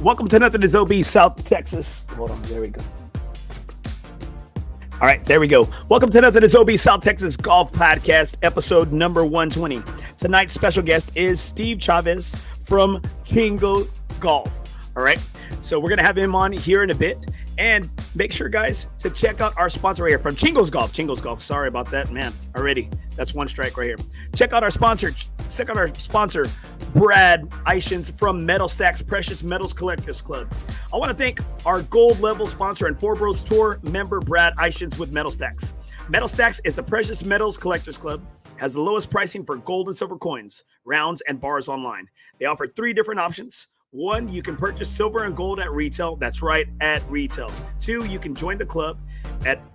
Welcome to Nothing is OB, South Texas. Hold on, there we go. All right, there we go. Welcome to Nothing is OB, South Texas Golf Podcast, episode number 120. Tonight's special guest is Steve Chavez from CHINGOS Golf. All right, so we're going to have him on here in a bit. And make sure, guys, to check out our sponsor right here from CHINGOS Golf. CHINGOS Golf. Sorry about that, man. Already, that's one strike right here. Check out our sponsor. Check out our sponsor, Brad Ishins from Metal Stacks Precious Metals Collectors Club. I want to thank our gold level sponsor and FOREBROS Tour member, Brad Ishins with Metal Stacks. Metal Stacks is a precious metals collectors club. Has the lowest pricing for gold and silver coins, rounds, and bars online. They offer 3 different options. 1, you can purchase silver and gold at retail. That's right, at retail. 2, you can join the club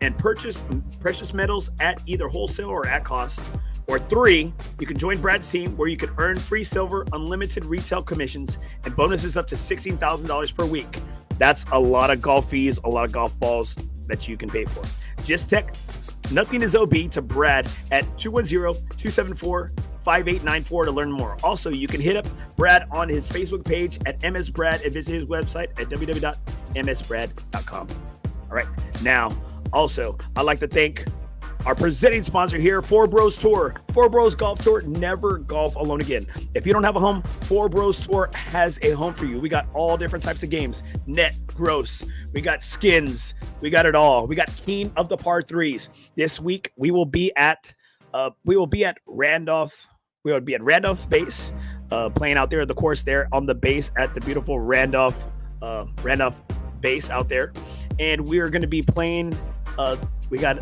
and purchase precious metals at either wholesale or at cost. Or 3, you can join Brad's team where you can earn free silver, unlimited retail commissions, and bonuses up to $16,000 per week. That's a lot of golf fees, a lot of golf balls that you can pay for. Just text Nothing is OB to Brad at 210-274-5894 to learn more. Also, you can hit up Brad on his Facebook page at msbrad and visit his website at www.msbrad.com. All right. Now, also, I'd like to thank our presenting sponsor here, FOREBROS Tour. FOREBROS Golf Tour, never golf alone again. If you don't have a home, FOREBROS Tour has a home for you. We got all different types of games. Net, gross. We got skins. We got it all. We got king of the par 3s. This week we will be at Randolph. We will be at Randolph Base, playing out there at the course there on the base at the beautiful Randolph Base out there. And we are going to be playing. We got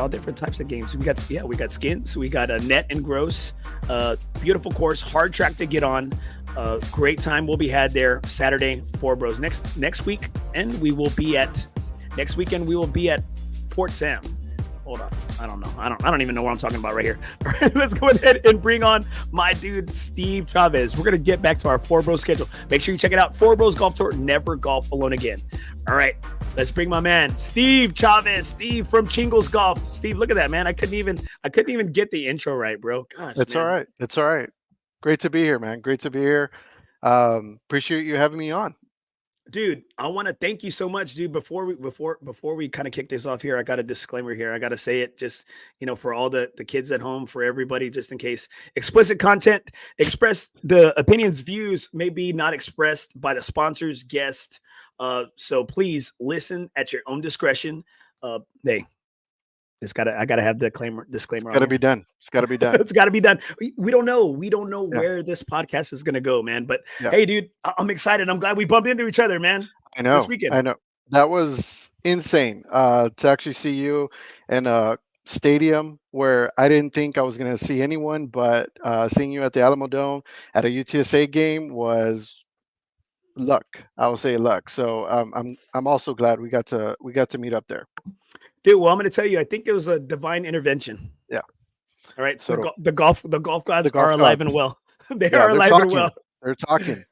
all different types of games. We got skins. We got a net and gross. Beautiful course, hard track to get on. Great time will be had there Saturday, FOREBROS. Next weekend we will be at Fort Sam. Hold on. I don't know. I don't even know what I'm talking about right here. All right, let's go ahead and bring on my dude, Steve Chavez. We're going to get back to our FOREBROS schedule. Make sure you check it out. FOREBROS Golf Tour, never golf alone again. All right, let's bring my man, Steve Chavez. Steve from CHINGOS Golf. Steve, look at that, man. I couldn't even get the intro right, bro. Gosh, It's man. all right. It's all right. Great to be here, man. Great to be here. Appreciate you having me on. Dude, I want to thank you so much, dude. Before we kind of kick this off here, I got a disclaimer here. I got to say it just, for all the kids at home, for everybody, just in case. Explicit content express the opinions, views may be not expressed by the sponsors, guest. So please listen at your own discretion. Hey, I gotta have the disclaimer It's on got to here. be done. It's got to be done. It's got to be done. We don't know. We don't know Yeah. where this podcast is gonna go, man. But Yeah. hey, dude, I'm excited. I'm glad we bumped into each other, man. I This know. weekend. I know. That was insane. To actually see you in a stadium where I didn't think I was going to see anyone, but seeing you at the Alamo Dome at a UTSA game was luck. I will say luck. So I'm also glad we got to meet up there. Dude, well, I'm going to tell you, I think it was a divine intervention. Yeah. All right. So The golf gods the golf are alive and gods. well. They Yeah, are they're alive and talking. well. They're talking.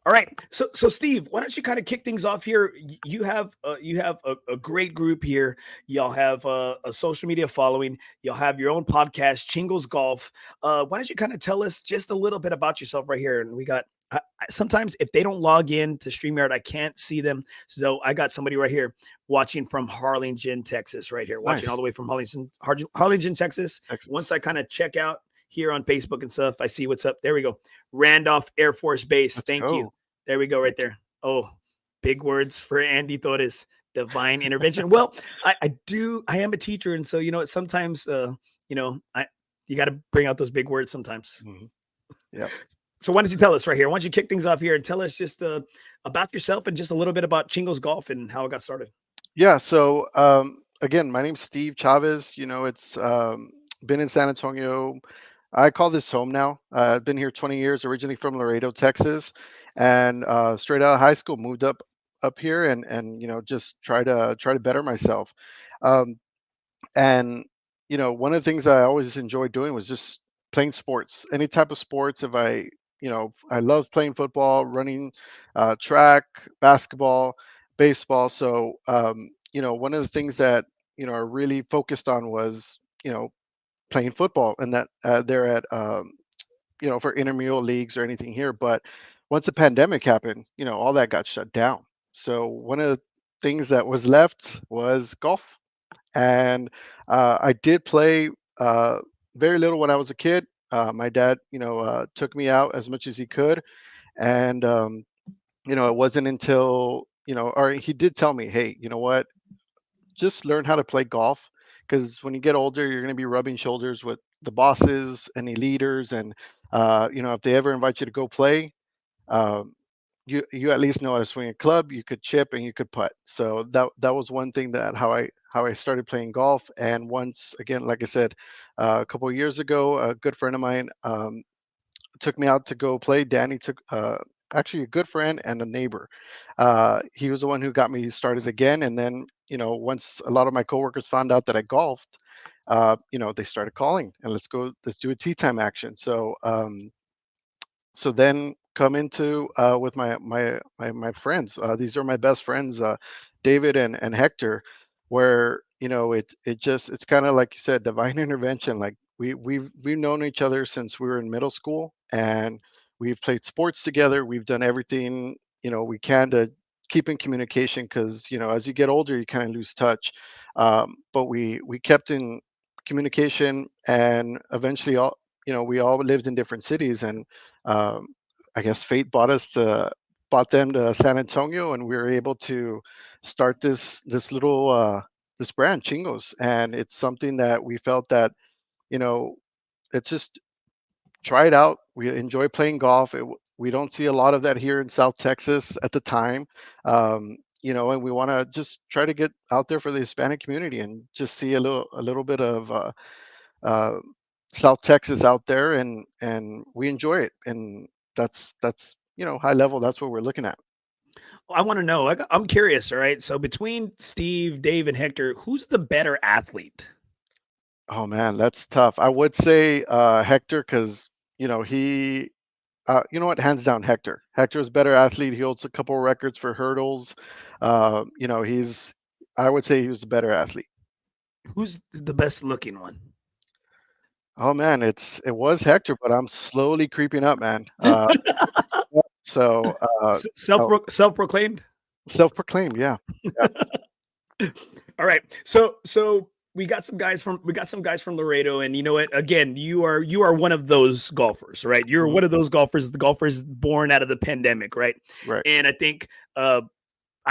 All right. So Steve, why don't you kind of kick things off here? You have a great group here. Y'all have a social media following. Y'all have your own podcast, CHINGOS Golf. Why don't you kind of tell us just a little bit about yourself right here? And we got sometimes if they don't log in to StreamYard, I can't see them. So I got somebody right here watching from Harlingen, Texas, right here, watching all Nice. the way from Harlingen, Texas. Once Excellent. I kind of check out here on Facebook and stuff, I see what's up. There we go. Randolph Air Force Base. Let's Thank you. go. There we go, right there. Oh, big words for Andy Torres. Divine intervention. Well, I am a teacher, and so sometimes you got to bring out those big words sometimes. Mhm. Yep. So why don't you tell us right here? Why don't you kick things off here and tell us just about yourself and just a little bit about CHINGOS Golf and how it got started? Yeah. So again, my name's Steve Chavez. It's been in San Antonio. I call this home now. I've been here 20 years. Originally from Laredo, Texas, and straight out of high school, moved up here and just try to better myself. Um, and one of the things I always enjoyed doing was just playing sports, any type of sports. If I love playing football, running, track, basketball, baseball. So one of the things that I really focused on was playing football, and that they're at for intramural leagues or anything here. But once the pandemic happened, all that got shut down. So one of the things that was left was golf, and I did play very little when I was a kid. My dad, took me out as much as he could, and it wasn't until or he did tell me, hey, you know what, just learn how to play golf, because when you get older, you're going to be rubbing shoulders with the bosses, any leaders, and if they ever invite you to go play, um, you at least know how to swing a club. You could chip and you could putt. So that was one thing that how I started playing golf. And once again, like I said, a couple of years ago, a good friend of mine took me out to go play. Danny took actually a good friend and a neighbor. He was the one who got me started again. And then once a lot of my coworkers found out that I golfed, they started calling and let's do a tea time action. So then come into with my friends. These are my best friends, David and Hector, where it's kind of like you said, divine intervention. Like we've known each other since we were in middle school, and we've played sports together. We've done everything we can to keep in communication, because as you get older, you kind of lose touch. But we kept in communication, and eventually all we all lived in different cities, and um, I guess fate bought them to San Antonio, and we were able to start this little this brand, Chingos, and it's something that we felt that you know it's just try it out. We enjoy playing golf. We don't see a lot of that here in South Texas at the time, and we want to just try to get out there for the Hispanic community and just see a little bit of uh, South Texas out there, and we enjoy it, and that's high level. That's what we're looking at. I want to know. I'm curious. All right. So between Steve, Dave, and Hector, who's the better athlete? Oh man, that's tough. I would say Hector, because he hands down Hector. Hector's a better athlete. He holds a couple records for hurdles. He's I would say he was the better athlete. Who's the best looking one? Oh man, it was Hector, but I'm slowly creeping up, man. So oh, Self proclaimed. self-proclaimed, yeah. Yeah. All right. So we got some guys from Laredo, and you know what? Again, you are one of those golfers, right? You're Mhm. one of those golfers, the golfers born out of the pandemic, right? Right. And I think I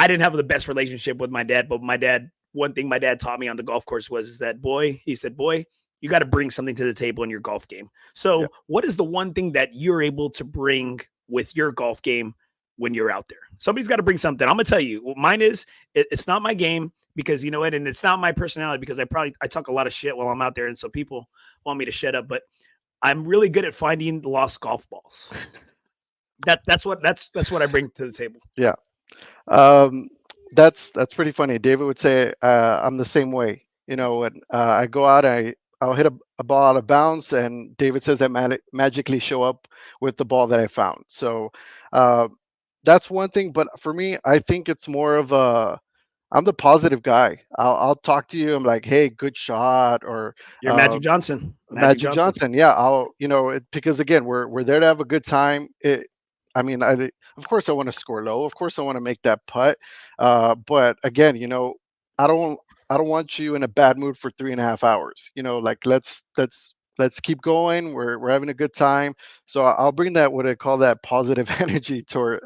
didn't have the best relationship with my dad, but one thing my dad taught me on the golf course was is that boy, he said, boy, you got to bring something to the table in your golf game. Yeah. So, what is the one thing that you're able to bring with your golf game when you're out there? Somebody's got to bring something. I'm gonna tell you, what mine is. It's not my game because you know what, and it's not my personality because I talk a lot of shit while I'm out there, and so people want me to shut up. But I'm really good at finding lost golf balls. That's what I bring to the table. Yeah. Um, that's pretty funny. David would say I'm the same way. When I go out, I'll hit a ball out of bounds, and David says I magically show up with the ball that I found. So uh, that's one thing. But for me, I think it's more of a I'm the positive guy. I'll talk to you. I'm like, hey, good shot, or You're uh, Magic Johnson. Magic Magic Johnson. Johnson. Yeah, because again, we're there to have a good time. I mean, of course I want to score low. Of course I want to make that putt. But again, I don't I don't want you in a bad mood for 3.5 hours. Like let's keep going. We're having a good time. So I'll bring that, what I call that positive energy toward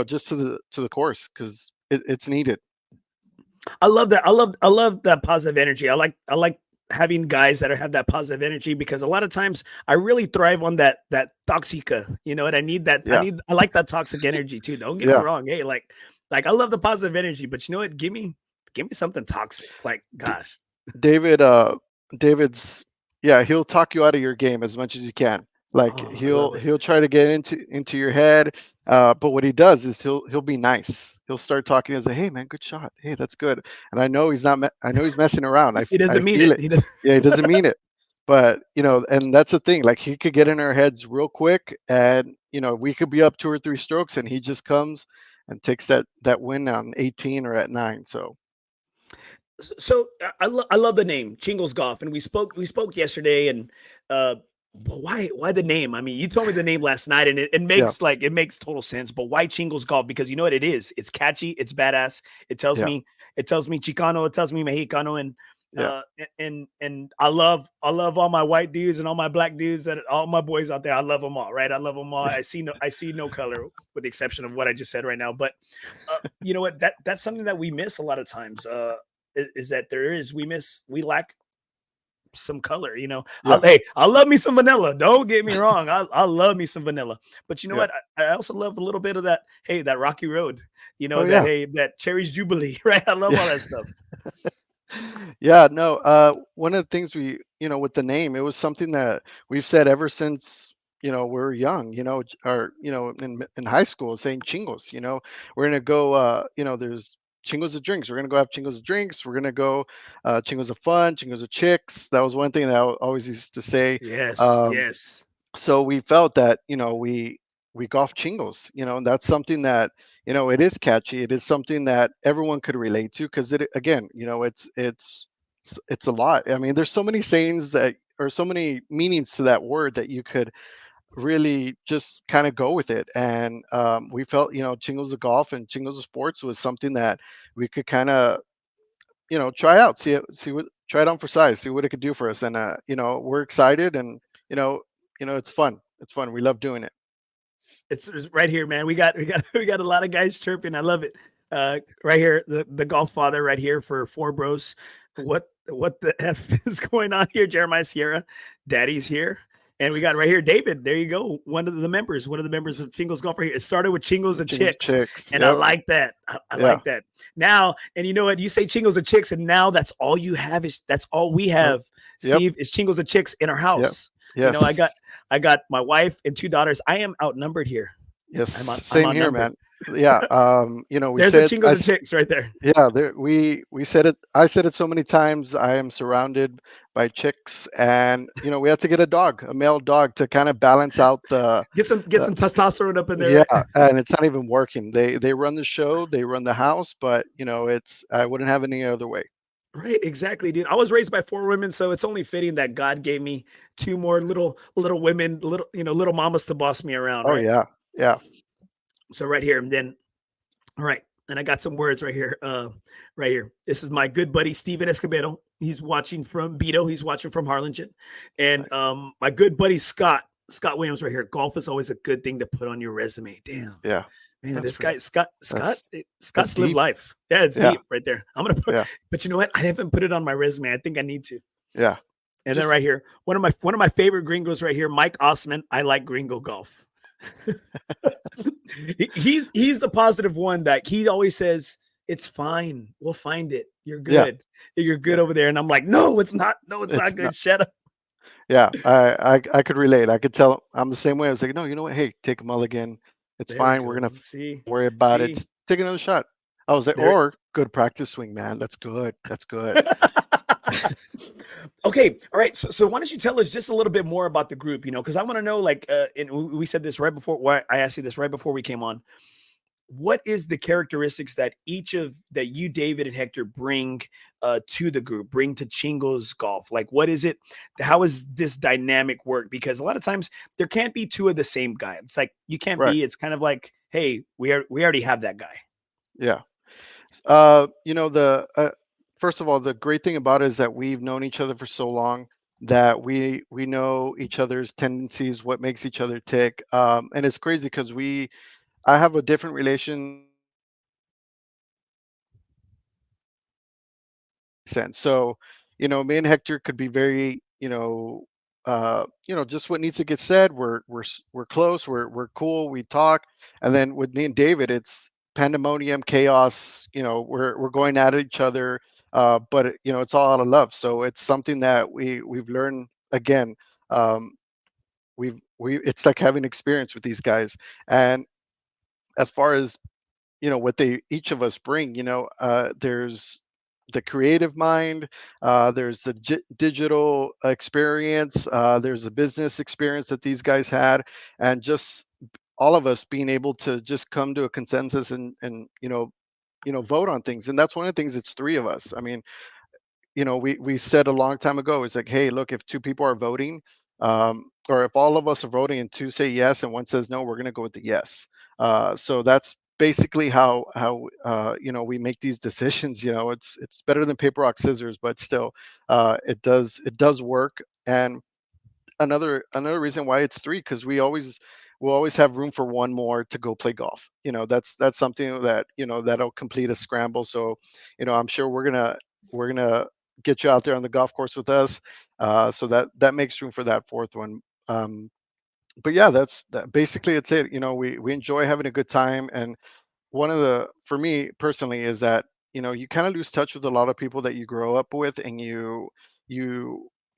just to the course, because it's needed. I love that. I love that positive energy. I like having guys that have that positive energy because a lot of times I really thrive on that toxica. You know what I need that Yeah, I like that toxic energy too. Don't get me yeah. wrong. Hey, like I love the positive energy, but you know what? Give me something toxic. Like gosh. David, David's yeah, he'll talk you out of your game as much as you can. Like Oh, I love he'll it. he'll try to get into your head, but what he does is he'll be nice. He'll start talking and say, "Hey man, good shot. Hey, that's good." And I know he's not. I know he's messing around. He I doesn't mean feel it. it. He does. Yeah, he doesn't mean it. But and that's the thing. Like he could get in our heads real quick, and we could be up 2 or 3 strokes, and he just comes and takes that win on 18 or at 9. So So I love the name Chingos Golf, and we spoke yesterday, and uh, But why the name? I mean, you told me the name last night, and Yeah, it makes total sense. But why Chingos Golf? Because you know what it is. It's catchy. It's badass. It tells yeah, me it tells me Chicano. It tells me Mexicano, and yeah. I love all my white dudes and all my black dudes and all my boys out there. I love them all. Right? I love them all. I see no color with the exception of what I just said right now. But you know what? That's something that we miss a lot of times. Is that we lack some color, you know. Yeah, I love me some vanilla. Don't get me wrong. I love me some vanilla. But you know yeah. what? I also love a little bit of that, hey, that rocky road, you Oh know, that yeah, hey, that cherry's jubilee, right? I love yeah. all that stuff. Yeah, no, one of the things we, with the name, it was something that we've said ever since, we were young, or, in high school saying chingos, we're going to go, there's chingos of drinks. We're going to go have chingos of drinks. We're going to go chingos of fun, chingos of chicks. That was one thing that I always used to say. Yes, Um, yes. so we felt that we golf chingos, and that's something that it is catchy. It is something that everyone could relate to because it again, it's a lot. I mean, there's so many sayings that or so many meanings to that word that you could really just kind of go with it. And we felt chingos of golf and chingos of sports was something that we could kind of try out, see what, try it on for size, see what it could do for us. And we're excited, and you know, it's fun. It's fun. We love doing it. It's right here, man. We got a lot of guys chirping. I love it. Right here, the golf father right here for Four Bros. What the f is going on here? Jeremiah Sierra, Daddy's here, and we got right here David. There you go. One of the members of Chingos Golf right here. It started with Chingos and Chingos Chicks, chicks. and I Yep. like that. I Yeah. like that. Now, and you know what? You say Chingos and Chicks, and now that's all we Oh, have. yep. Steve is Chingos and Chicks in our Yep. house. You know, Yes. I got my wife and two daughters. I am outnumbered here. Yes. I'm Same here, outnumbered. man. Yeah. We There's the said chingos and chicks right there. yeah, we said it. I said it so many times. I am surrounded by chicks, and we had to get a dog, a male dog, to kind of balance out Get the some testosterone up in there, yeah, right? and it's not even working. They run the show, they run the house, but it's I wouldn't have any other way. Right, exactly, dude. I was raised by four women, so it's only fitting that God gave me two more little women, little mamas to boss me around, Oh right? yeah, yeah, So right here, and then all right, and I got some words right here. Right here. This is my good buddy Steven Escobedo. He's watching from Beto. He's watching from Harlingen, and nice. my good buddy Scott Williams right here. Golf is always a good thing to put on your resume. Damn. Yeah, Man, that's this pretty. guy That's that's Scott's lived deep. life. Yeah, it's Yeah, deep right there. I'm gonna put, yeah, but you know what? I haven't put it on my resume. I think I need to. yeah. And then Just right here, one of my favorite gringos right here, Mike Osman. I like Gringo Golf. He's the positive one that he always says it's fine. We'll find it. You're yeah, good. You're good yeah. over there. And I'm like, no, it's not. No, it's not It's good. not. Shut up. Yeah, I could relate. I could tell. I'm the same way. I was like, no, you know what? Hey, take a mulligan. It's There we fine. We're gonna go. See, worry about it. see Just take another shot. I was like, there. or good practice swing, man. That's good. That's good. Okay, all right. So why don't you tell us just a little bit more about the group? You know, because I want to know, like, and we said this right before. Why I asked you this right before we came on. What is the characteristics that that you, David and Hector, bring to the group, bring to Chingos Golf? Like, what is it? How is this dynamic work? Because a lot of times there can't be two of the same guy. It's like you can't Right. be. It's kind of like, hey, we already have that guy. Yeah. The first of all, the great thing about it is that we've known each other for so long that we know each other's tendencies, what makes each other tick. And it's crazy because I have a different relation sense. So, me and Hector could be very, just what needs to get said. We're close. We're cool. We talk, and then with me and David, it's pandemonium, chaos. We're going at each other, but it's all out of love. So it's something that we've learned again. Um, we it's like having experience with these guys, and as far as what they each of us bring, there's the creative mind, there's the digital experience, there's a business experience that these guys had, and just all of us being able to just come to a consensus and vote on things. And that's one of the things. It's three of us. I mean, we said a long time ago, it's like, hey, look, if two people are voting, or if all of us are voting and two say yes and one says no, we're going to go with the yes. So that's basically how we make these decisions. It's better than paper rock scissors, but still, it does work. And another reason why it's three, because we'll always have room for one more to go play golf. That's something that that'll complete a scramble. So I'm sure we're gonna get you out there on the golf course with us, so that makes room for that fourth one. But yeah, basically it's it. We enjoy having a good time. And one of the for me personally is that you kind of lose touch with a lot of people that you grow up with. And you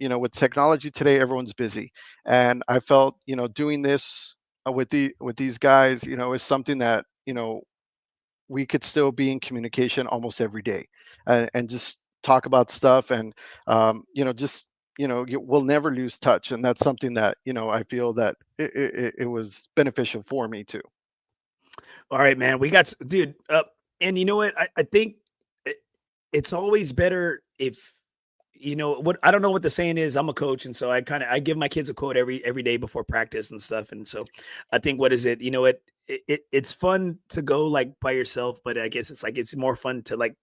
with technology today, everyone's busy. And I felt doing this with these guys is something that we could still be in communication almost every day, and just talk about stuff. And just we'll never lose touch. And that's something that I feel that it was beneficial for me too. All right, man. We got, dude. And you know what? I think it, it's always better if what I don't know what the saying is. I'm a coach, and so I give my kids a quote every day before practice and stuff. And so I think what is it? It's fun to go like by yourself, but I guess it's like it's more fun to like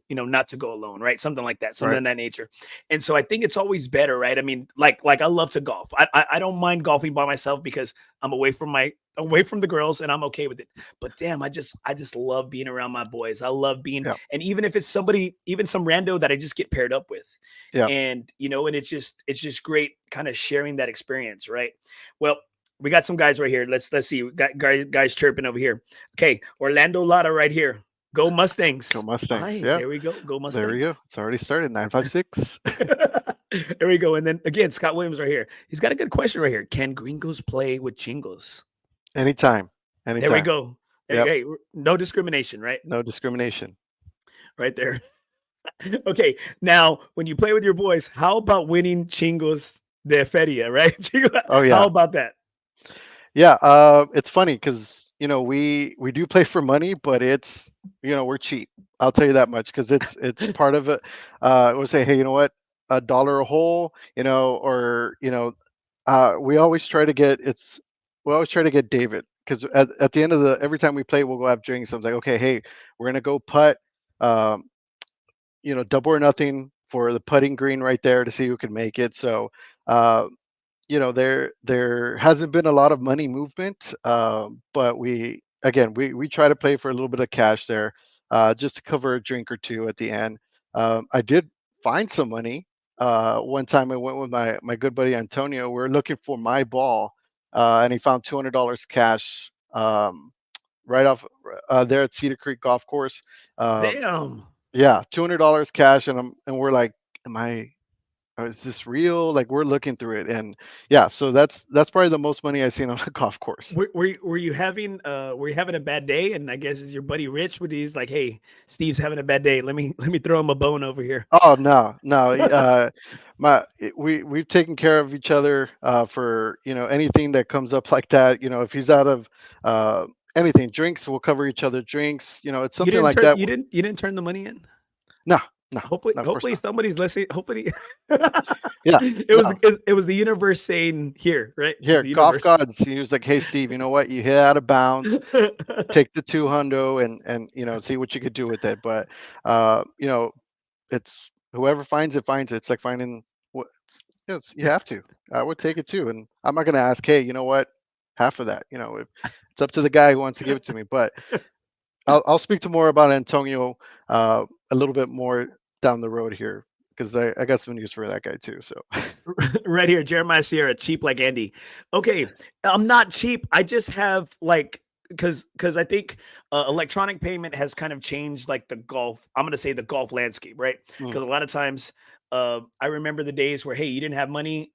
not to go alone, right? Something like that, something Right. in that nature. And so I think it's always better, right? I mean, like I love to golf. I don't mind golfing by myself because I'm away from the girls and I'm okay with it. But damn, I just love being around my boys. I love being, Yeah. and even if it's somebody, even some rando that I just get paired up with. Yeah. And and it's just great kind of sharing that experience, right? Well, we got some guys right here. Let's see. We got guys chirping over here. Okay, Orlando Lara right here. Go Go Mustangs. Mustangs. Hi, Yeah. there we go. Go There we go. Mustangs. It's already started. 956. There we go. And then again, Scott Williams right here. He's got a good question right here. Can gringos play with chingos? Anytime. There we Anytime. go. Hey, Yep. hey, no discrimination, right? No discrimination. Right there. Okay. Now, when you play with your boys, how about winning chingos de feria, right? Oh How yeah. about that? Yeah. It's funny because we do play for money, but we're cheap. I'll tell you that much, because it's part of it. We'll say, hey, you know what, $1 a hole, or we always try to get David, because at the end of the every time we play, we'll go have drinks. I'm like, okay, hey, we're gonna go putt. Um, double or nothing for the putting green right there to see who can make it. So, uh, there hasn't been a lot of money movement, but we try to play for a little bit of cash there, just to cover a drink or two at the end. I did find some money. One time I went with my good buddy Antonio. We are looking for my ball, and he found $200 cash, right off, there at Cedar Creek Golf Course. Um, Damn. yeah, $200 cash. And we're like, am I? Is this real? Like, we're looking through it. And yeah, so that's probably the most money I've seen on a golf course. Were you having a bad day? And I guess is your buddy Rich with these like, hey, Steve's having a bad day. Let me throw him a bone over here. Oh no, no. We've taken care of each other, for anything that comes up like that. If he's out of uh, anything, drinks, we'll cover each other drinks. It's You something didn't like turn that. you didn't turn the money in? No, no, Hopefully no, of course hopefully not. somebody's listening. Hopefully Yeah, no. it was the universe saying here, right? It was Here, the golf universe. gods. He was like, "Hey, Steve, you know what? You hit out of bounds. Take the 2 hundo and see what you could do with it." But uh, you know, it's whoever finds it. It's like finding what you have to. I would take it too, and I'm not gonna ask, hey, you know what, half of that. It's up to the guy who wants to give it to me. But I'll speak to more about Antonio, a little bit more down the road here, because I got some news for that guy too. So Right here, Jeremiah Sierra, cheap like Andy. Okay, I'm not cheap. I just have like because I think electronic payment has kind of changed like the golf. I'm gonna say the golf landscape, right? mm, Because a lot of times, I remember the days where hey, you didn't have money.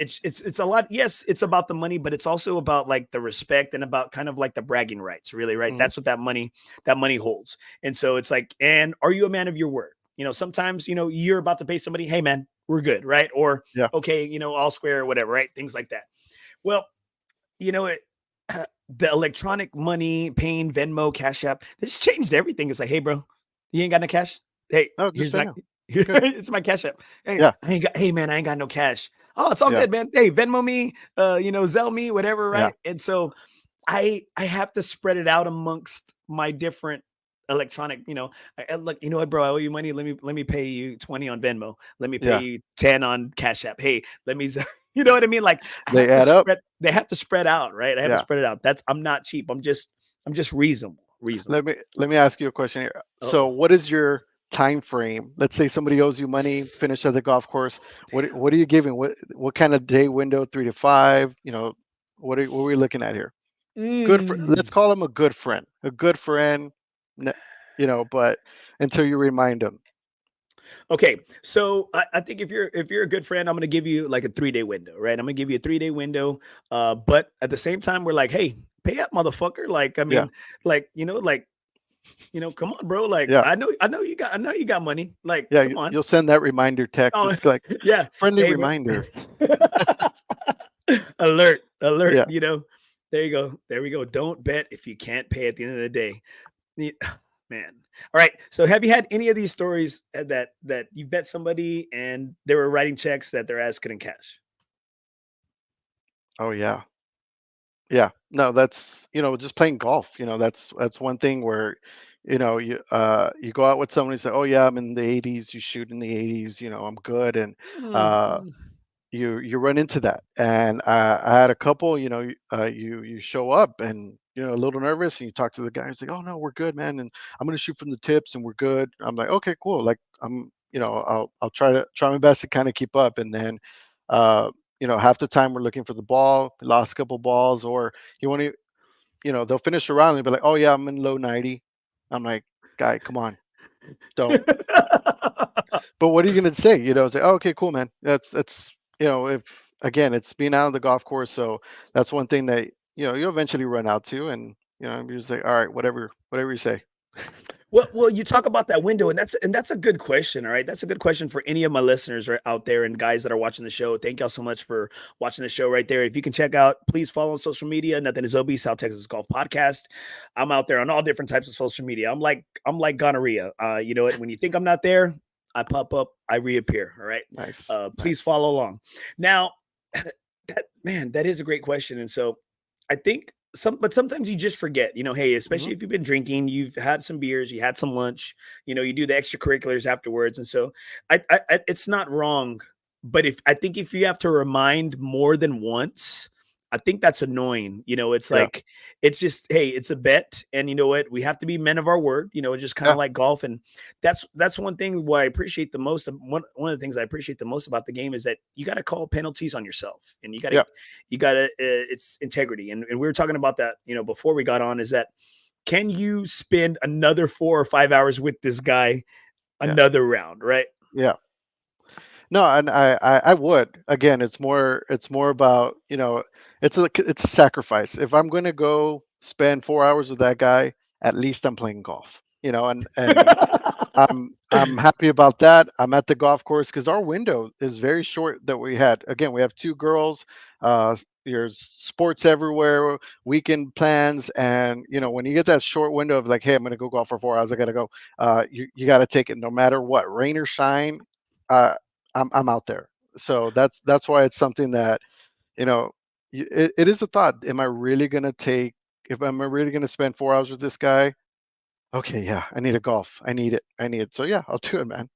It's a lot. Yes, it's about the money, but it's also about like the respect and about kind of like the bragging rights, really, right? mm, That's what that money holds. And so it's like, and are you a man of your word? Sometimes you're about to pay somebody, hey man, we're good, right? Or yeah, okay, all square or whatever, right? Things like that. Well, it the electronic money, paying Venmo, Cash App, this changed everything. It's like, hey, bro, you ain't got no cash. Hey, no, just here's I my know. Good. it's my Cash App. Hey, Yeah. hey man, I ain't got no cash. Oh, it's all Yeah. good, man. Hey, Venmo me, Zelle me, whatever, Yeah. right? And so I have to spread it out amongst my different electronic, like, you know what, bro, I owe you money. Let me pay you 20 on Venmo. Let me pay Yeah. you 10 on Cash App. Hey, let me you know what I mean? Like They add up. they have to spread out, right? I have to Yeah. spread it out. I'm not cheap. I'm just reasonable. Reasonable. Let me ask you a question here. So, Uh-oh. what is your time frame? Let's say somebody owes you money, finish at the golf course. What are you giving? What kind of day window? 3 to 5? What are we looking at here? Good for. Mm. Let's call him a good friend. A good friend. n- but until you remind them. Okay, so I think if you're a good friend, I'm gonna give you like a 3 day window, right? I'm gonna give you a 3 day window. But at the same time, we're like, hey, pay up, motherfucker. Like, I Yeah. mean, come on, bro. Like, Yeah. I know you got money. Like, Yeah. come on. You'll send that reminder text. Oh, It's like yeah. friendly Hey, man. reminder. Alert, alert. Yeah. There you go. There we go. Don't bet if you can't pay at the end of the day. Ye Man. All right, so have you had any of these stories, that you bet somebody and they were writing checks that their ass couldn't cash? Oh yeah. Yeah. No, that's, just playing golf. That's one thing where, you go out with someone and say, "Oh yeah, I'm in the 80s, you shoot in the 80s, I'm good." And uh Mhm. you run into that. And I had a couple, you show up and a little nervous, and you talk to the guy. He's like, "Oh no, we're good, man, and I'm gonna shoot from the tips and we're good." I'm like, "Okay, cool." Like, I'll try my best to kind of keep up. And then half the time we're looking for the ball, lost a couple balls, or you want to, they'll finish around and be like, "Oh yeah, I'm in low 90." I'm like, "Guy, come on, don't." But what are you gonna say? Say, "Oh, okay, cool, man." That's if again, it's being out of the golf course, so that's one thing that you'll eventually run out to. And you just say, "All right, whatever you say." Well, you talk about that window, and that's a good question. All right, that's a good question for any of my listeners right out there and guys that are watching the show. Thank y'all so much for watching the show right there. If you can check out, please follow on social media. Nothing is OB South Texas Golf Podcast. I'm out there on all different types of social media. I'm like gonorrhea. You know what? When you think I'm not there, I pop up, I reappear. All right. Nice, Please nice. follow along. Now, that is a great question, and so I think but sometimes you just forget, hey, Hmm. especially if you've been drinking, you've had some beers, you had some lunch, you do the extracurriculars afterwards. And so it's not wrong. But I think if you have to remind more than once, I think that's annoying. It's Yeah, like, it's just, hey, it's a bet. And you know what? We have to be men of our word, just kind yeah, of like golf. And that's one thing what I appreciate the most. One of the things I appreciate the most about the game is that you got to call penalties on yourself, and yeah, you got to it's integrity. And we were talking about that, before we got on, is that can you spend another 4 or 5 hours with this guy yeah, another round, right? yeah. No, and I would. Again, it's more about, it's a sacrifice. If I'm going to go spend 4 hours with that guy, at least I'm playing golf. And I'm happy about that. I'm at the golf course because our window is very short that we had. Again, we have two girls. There's sports everywhere, weekend plans, and when you get that short window of like, "Hey, I'm going to go golf for 4 hours. I got to go." You got to take it no matter what, rain or shine. Uh, I'm out there. So that's why it's something that you know it is a thought. Am I really going to take? If I'm really going to spend 4 hours with this guy, okay, yeah, I need a golf. I need it. I need it. So yeah, I'll do it, man.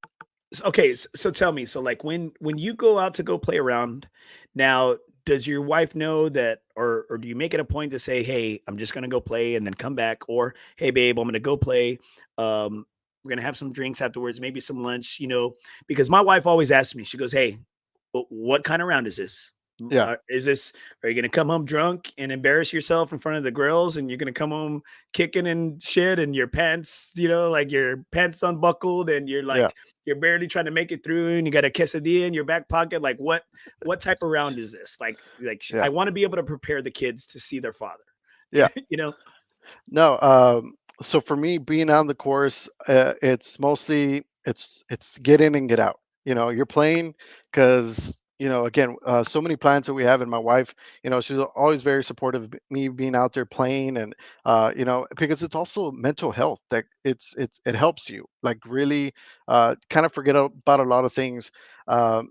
Okay, so tell me, so like when you go out to go play around, now does your wife know that, or do you make it a point to say, "Hey, I'm just gonna go play and then come back," or "Hey, babe, I'm gonna go play. We're gonna have some drinks afterwards, maybe some lunch," because my wife always asks me. She goes, "Hey, what kind of round is this? Yeah, Is this? Are you gonna come home drunk and embarrass yourself in front of the girls, and you're gonna come home kicking and shit, and your pants, like your pants unbuckled, and yeah, you're barely trying to make it through, and you got a quesadilla in your back pocket? Like, what type of round is this? yeah, I want to be able to prepare the kids to see their father. yeah. you know? No, so for me, being on the course, it's mostly it's get in and get out. You're playing because again, so many plans that we have, and my wife, she's always very supportive of me being out there playing. And because it's also mental health that it helps you like really kind of forget about a lot of things.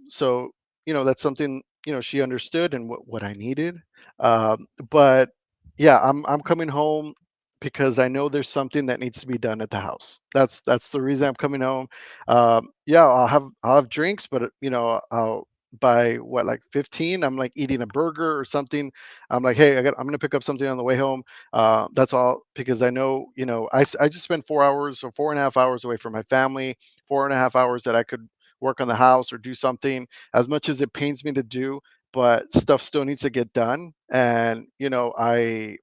So that's something. she understood and what I needed. But yeah, I'm coming home because I know there's something that needs to be done at the house. That's the reason I'm coming home. Yeah, I'll have drinks, but I'll by what, like 15, I'm like eating a burger or something. I'm like, hey, I'm gonna pick up something on the way home. That's all, because I know, I just spent 4 hours or 4.5 hours away from my family, 4.5 hours that I could work on the house or do something, as much as it pains me to do, but stuff still needs to get done. And I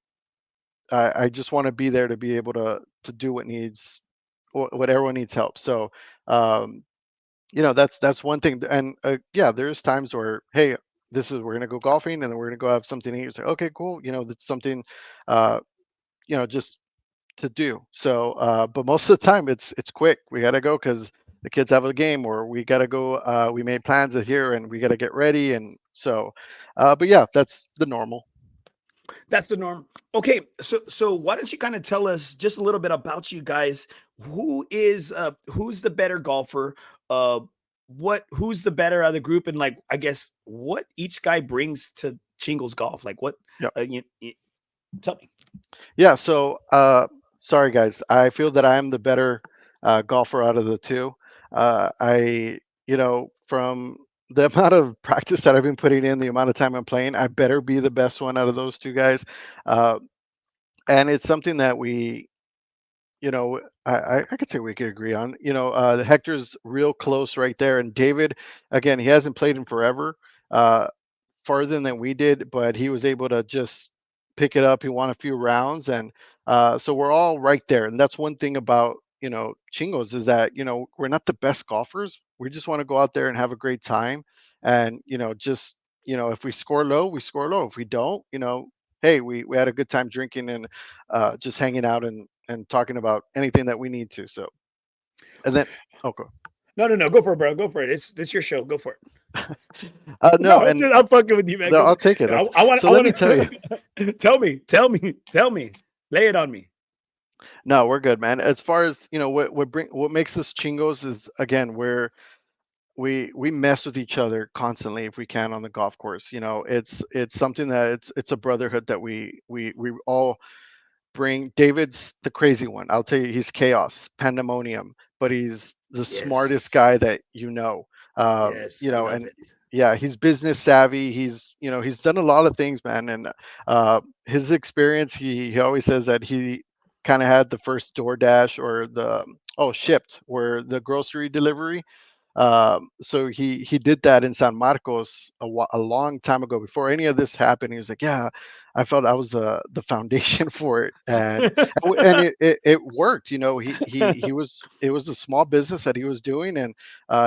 just want to be there to be able to do what everyone needs help. So um, that's one thing. And yeah, there's times where, hey, we're gonna go golfing and then we're gonna go have something to eat. It's like, okay, cool. That's something uh, just to do. So, but most of the time it's quick. We gotta go because the kids have a game, or we gotta go. We made plans here, and we gotta get ready. And so, but yeah, that's the normal. That's the norm. Okay, so why don't you kind of tell us just a little bit about you guys? Who's the better golfer? Uh, who's the better of the group, and like I guess what each guy brings to Chingles Golf? Like what? Yep. Tell me. Yeah. So, sorry guys, I feel that I am the better golfer out of the two. From the amount of practice that I've been putting in, the amount of time I'm playing, I better be the best one out of those two guys. Uh, and it's something that I could say we could agree on. Hector's real close right there, and David, again, he hasn't played in forever, uh, farther than we did, but he was able to just pick it up. He won a few rounds, and so we're all right there. And that's one thing about Chingos, is that we're not the best golfers. We just want to go out there and have a great time, and just if we score low, we score low. If we don't, hey, we had a good time drinking and just hanging out and talking about anything that we need to. So, and then, okay. No. Go for it, bro. Go for it. It's your show. Go for it. No, and I'm fucking with you, man. no, Go. I'll take it. I want. So I let me tell you. want. Tell me. Lay it on me. No, we're good, man. As far as what makes us chingos is, again, we mess with each other constantly if we can on the golf course. It's something that it's a brotherhood that we all bring. David's the crazy one. I'll tell you, he's chaos, pandemonium, but he's the smartest Yes. guy that Yes. I love and it. yeah, he's business savvy. He's done a lot of things, man. And his experience, he always says that he kind of had the first DoorDash, or the Shipped, where the grocery delivery. So he did that in San Marcos a long time ago, before any of this happened. He was like, "Yeah, I felt I was the foundation for it," and it worked. It was a small business that he was doing, and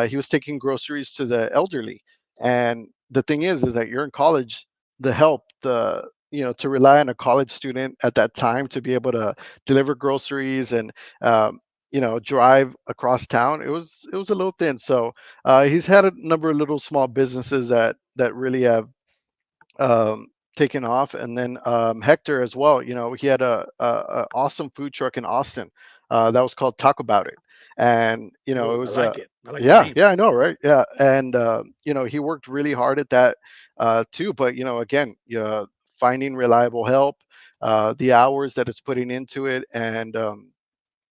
he was taking groceries to the elderly. And the thing is that you're in college, to rely on a college student at that time to be able to deliver groceries and drive across town. It was a little thin. So he's had a number of little small businesses that really have um, taken off. And then Hector as well. He had a awesome food truck in Austin that was called Talk About It. And it Oh, I was like it. I like the yeah, name. yeah, I know, right? Yeah. And he worked really hard at that too. But again, finding reliable help, the hours that it's putting into it. And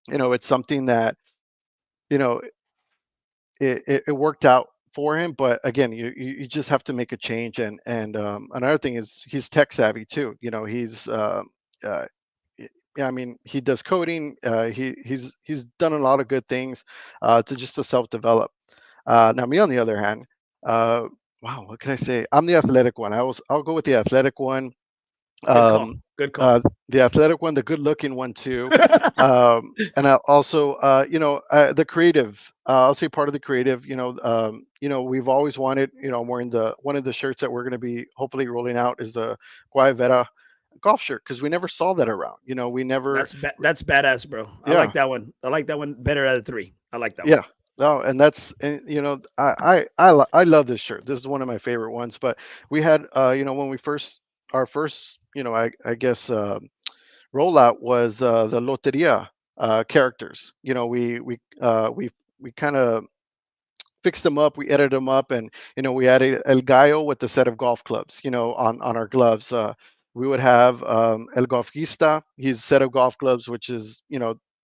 it's something that you know it worked out for him. But again, you just have to make a change. And another thing is, he's tech savvy too. He's uh, yeah, I mean, he does coding. He's done a lot of good things to self develop. Now, me on the other hand, uh, wow, what can I say? I'm the athletic one. I'll go with the athletic one. Good call. um, Good call. the athletic one, the good looking one too. And I also, the creative. I'll say part of the creative. We've always wanted. I'm wearing the one of the shirts that we're going to be hopefully rolling out is the Guayavera golf shirt, because we never saw that around. We never. That's badass, bro. I like Yeah, that one. I like that one better out of three. I like that one. yeah. No, and I love this shirt. This is one of my favorite ones. But we had, when we first our first, I guess. Rollout was the Loteria characters. We kind of fixed them up, we edited them up, and we added El Gallo with the set of golf clubs, on our gloves. We would have El Golfista, his set of golf clubs, which is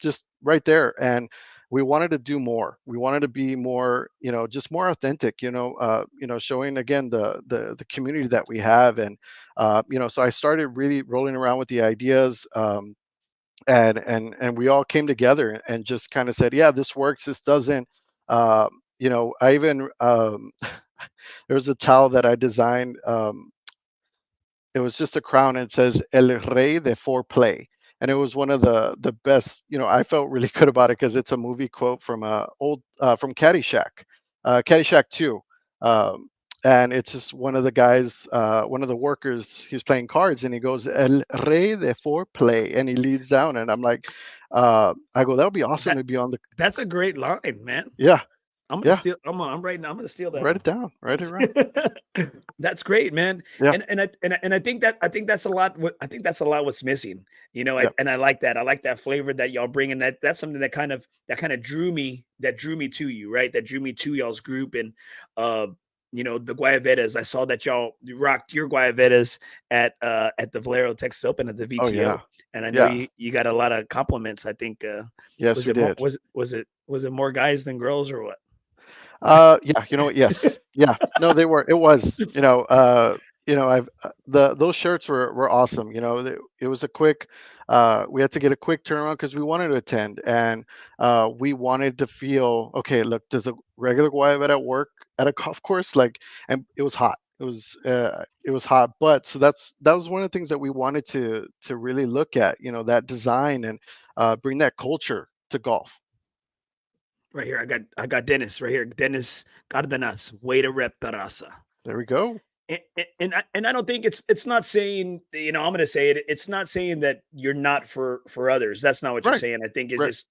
just right there. And we wanted to do more. We wanted to be more, just more authentic. Showing again the community that we have, and so I started really rolling around with the ideas. And we all came together and just kind of said, yeah, this works, this doesn't. uh, I even there was a towel that I designed. It was just a crown, and it says El Rey de Foreplay. And it was one of the best. I felt really good about it because it's a movie quote from old from Caddyshack, Caddyshack 2. Um, and it's just one of the guys, one of the workers, he's playing cards, and he goes El Rey de Foreplay, and he leads down, and I'm like, I go, that would be awesome That to be on the. that's a great line, man. Yeah, I'm gonna yeah, steal. I'm writing. I'm gonna steal that write one. it down, write it around. That's great, man. Yeah, And I think that's a lot. I think that's a lot what's missing. yeah, And I like that. I like that flavor that y'all bring in. That's something that kind of drew me. That drew me to you, right? That drew me to y'all's group. And uh, the Guayaveras. I saw that y'all rocked your Guayaveras at the Valero Texas Open at the oh VTO, yeah, and I know yeah, you got a lot of compliments. I think yes, was we it more did. was it more guys than girls or what? Yeah, you know what? Yes. Yeah. No, they were. It was, I've those shirts were awesome. It was a quick we had to get a quick turnaround because we wanted to attend, and we wanted to feel, okay, look, does a regular Guayabera work at a golf course? Like, and it was hot. It was hot, but so that was one of the things that we wanted to really look at, that design, and bring that culture to golf. Right here, I got Dennis right here. Dennis Cardenas, way to rep Terraza. There we go. And I don't think it's not saying, I'm going to say it. It's not saying that you're not for others. That's not what you're Right. saying. I think it's Right. just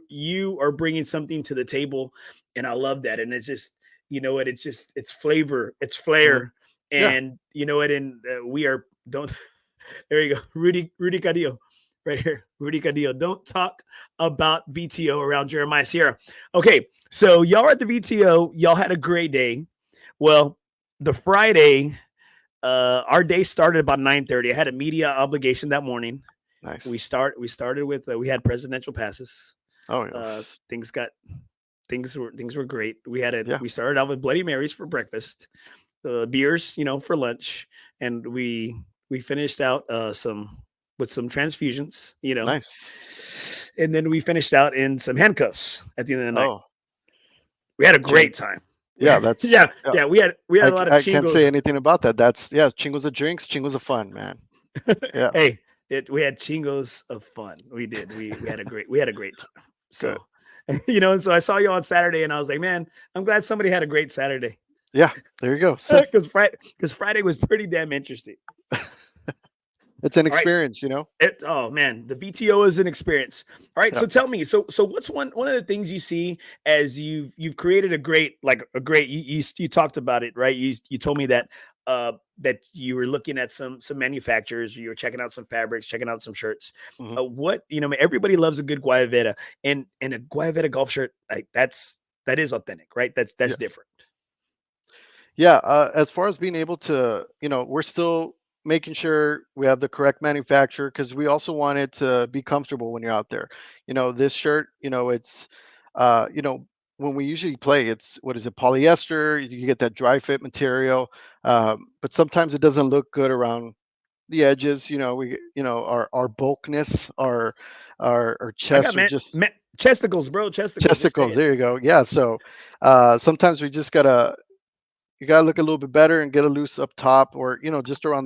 you are bringing something to the table, and I love that. And it's just, what, it's just, it's flavor, it's Hmm. flair, Yeah. and you know what. And we are don't. There you go, Rudy Cadillo, right here, Rudy Cadillo. Don't talk about BTO around Jeremiah Sierra. Okay, so y'all are at the BTO. Y'all had a great day. Well, the Friday, our day started about 9:30. I had a media obligation that morning. We Nice. start we started with we had presidential passes. Oh, yeah. Things got things were great. Yeah. We started out with Bloody Marys for breakfast, beers, for lunch, and we finished out some with some transfusions, Nice. and then we finished out in some handcuffs at the end of the night. Oh, We had a ching. great time. Yeah, that's Yeah, yeah. yeah, we had a lot of I can't say chingos. anything about that. That's yeah. Chingos of drinks, chingos of fun, man. Yeah. Hey, we had chingos of fun. We did. We had a great time. Good. So, and so I saw you on Saturday, and I was like, man, I'm glad somebody had a great Saturday Yeah. There you go. So because Friday was pretty damn interesting. it's an All right. experience, you know. Oh man, the BTO is an experience. All right, Yeah. so tell me, so what's one of the things you see as you've created a great you talked about it, right? You told me that that you were looking at some manufacturers, you were checking out some fabrics, checking out some shirts. Hmm. What everybody loves a good Guayavera, and a Guayavera golf shirt, like that is authentic, right? That's Yes. different. Yeah. As far as being able to, we're still making sure we have the correct manufacturer because we also want it to be comfortable when you're out there. This shirt, it's, when we usually play, it's what is it, polyester? You get that dry fit material, but sometimes it doesn't look good around the edges. Our bulkness, our I got chests are just chesticles, bro, chesticles. Just say chesticles. it. There you go. Yeah. So sometimes we just gotta you gotta look a little bit better and get a loose up top, or just around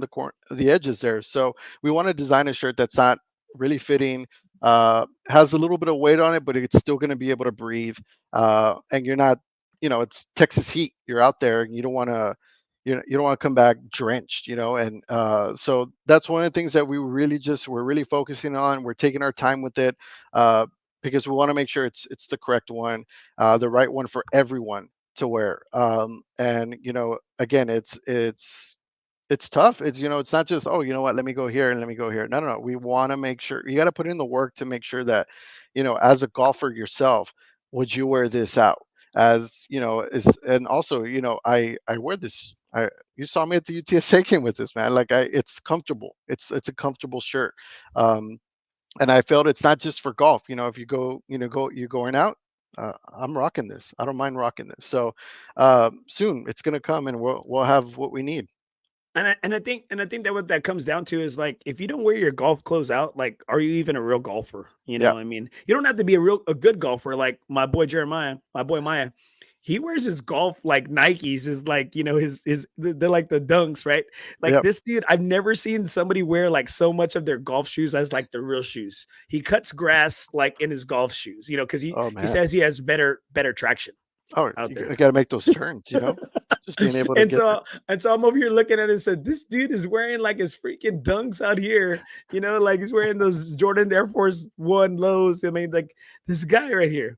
the edges there. So we want to design a shirt that's not really fitting, has a little bit of weight on it, but it's still going to be able to breathe. And you're not, it's Texas heat. You're out there, and you don't want to. You don't want to come back drenched, and so that's one of the things that we're really focusing on. We're taking our time with it, uh, because we want to make sure it's the correct one, the right one for everyone to wear. And again, it's tough. It's not just, oh, you know what, let me go here and let me go here. No, no, no. We want to make sure you got to put in the work to make sure that, as a golfer yourself, would you wear this out? as you know, is and also, you know, I wear this. I You saw me at the UTSA game with this, man. Like, it's comfortable. It's a comfortable shirt. Um, and I felt it's not just for golf. You know, if you go, you're going out. I'm rocking this. I don't mind rocking this. So soon it's gonna come, and we'll have what we need. And I think that what that comes down to is like if you don't wear your golf clothes out, like are you even a real golfer? Yeah. I mean, you don't have to be a good golfer like my boy Jeremiah, my boy Maya. He wears his golf like Nikes, is like, they're like the dunks, right? Like Yep. this dude, I've never seen somebody wear like so much of their golf shoes as like the real shoes. He cuts grass like in his golf shoes, because he Oh he man. says he has better traction Oh, out you there. got to make those turns. Just being able to and get there. so and so I'm over here looking at it and said, this dude is wearing like his freaking dunks out here, like he's wearing those Jordan Air Force One lows. I mean, like this guy right here.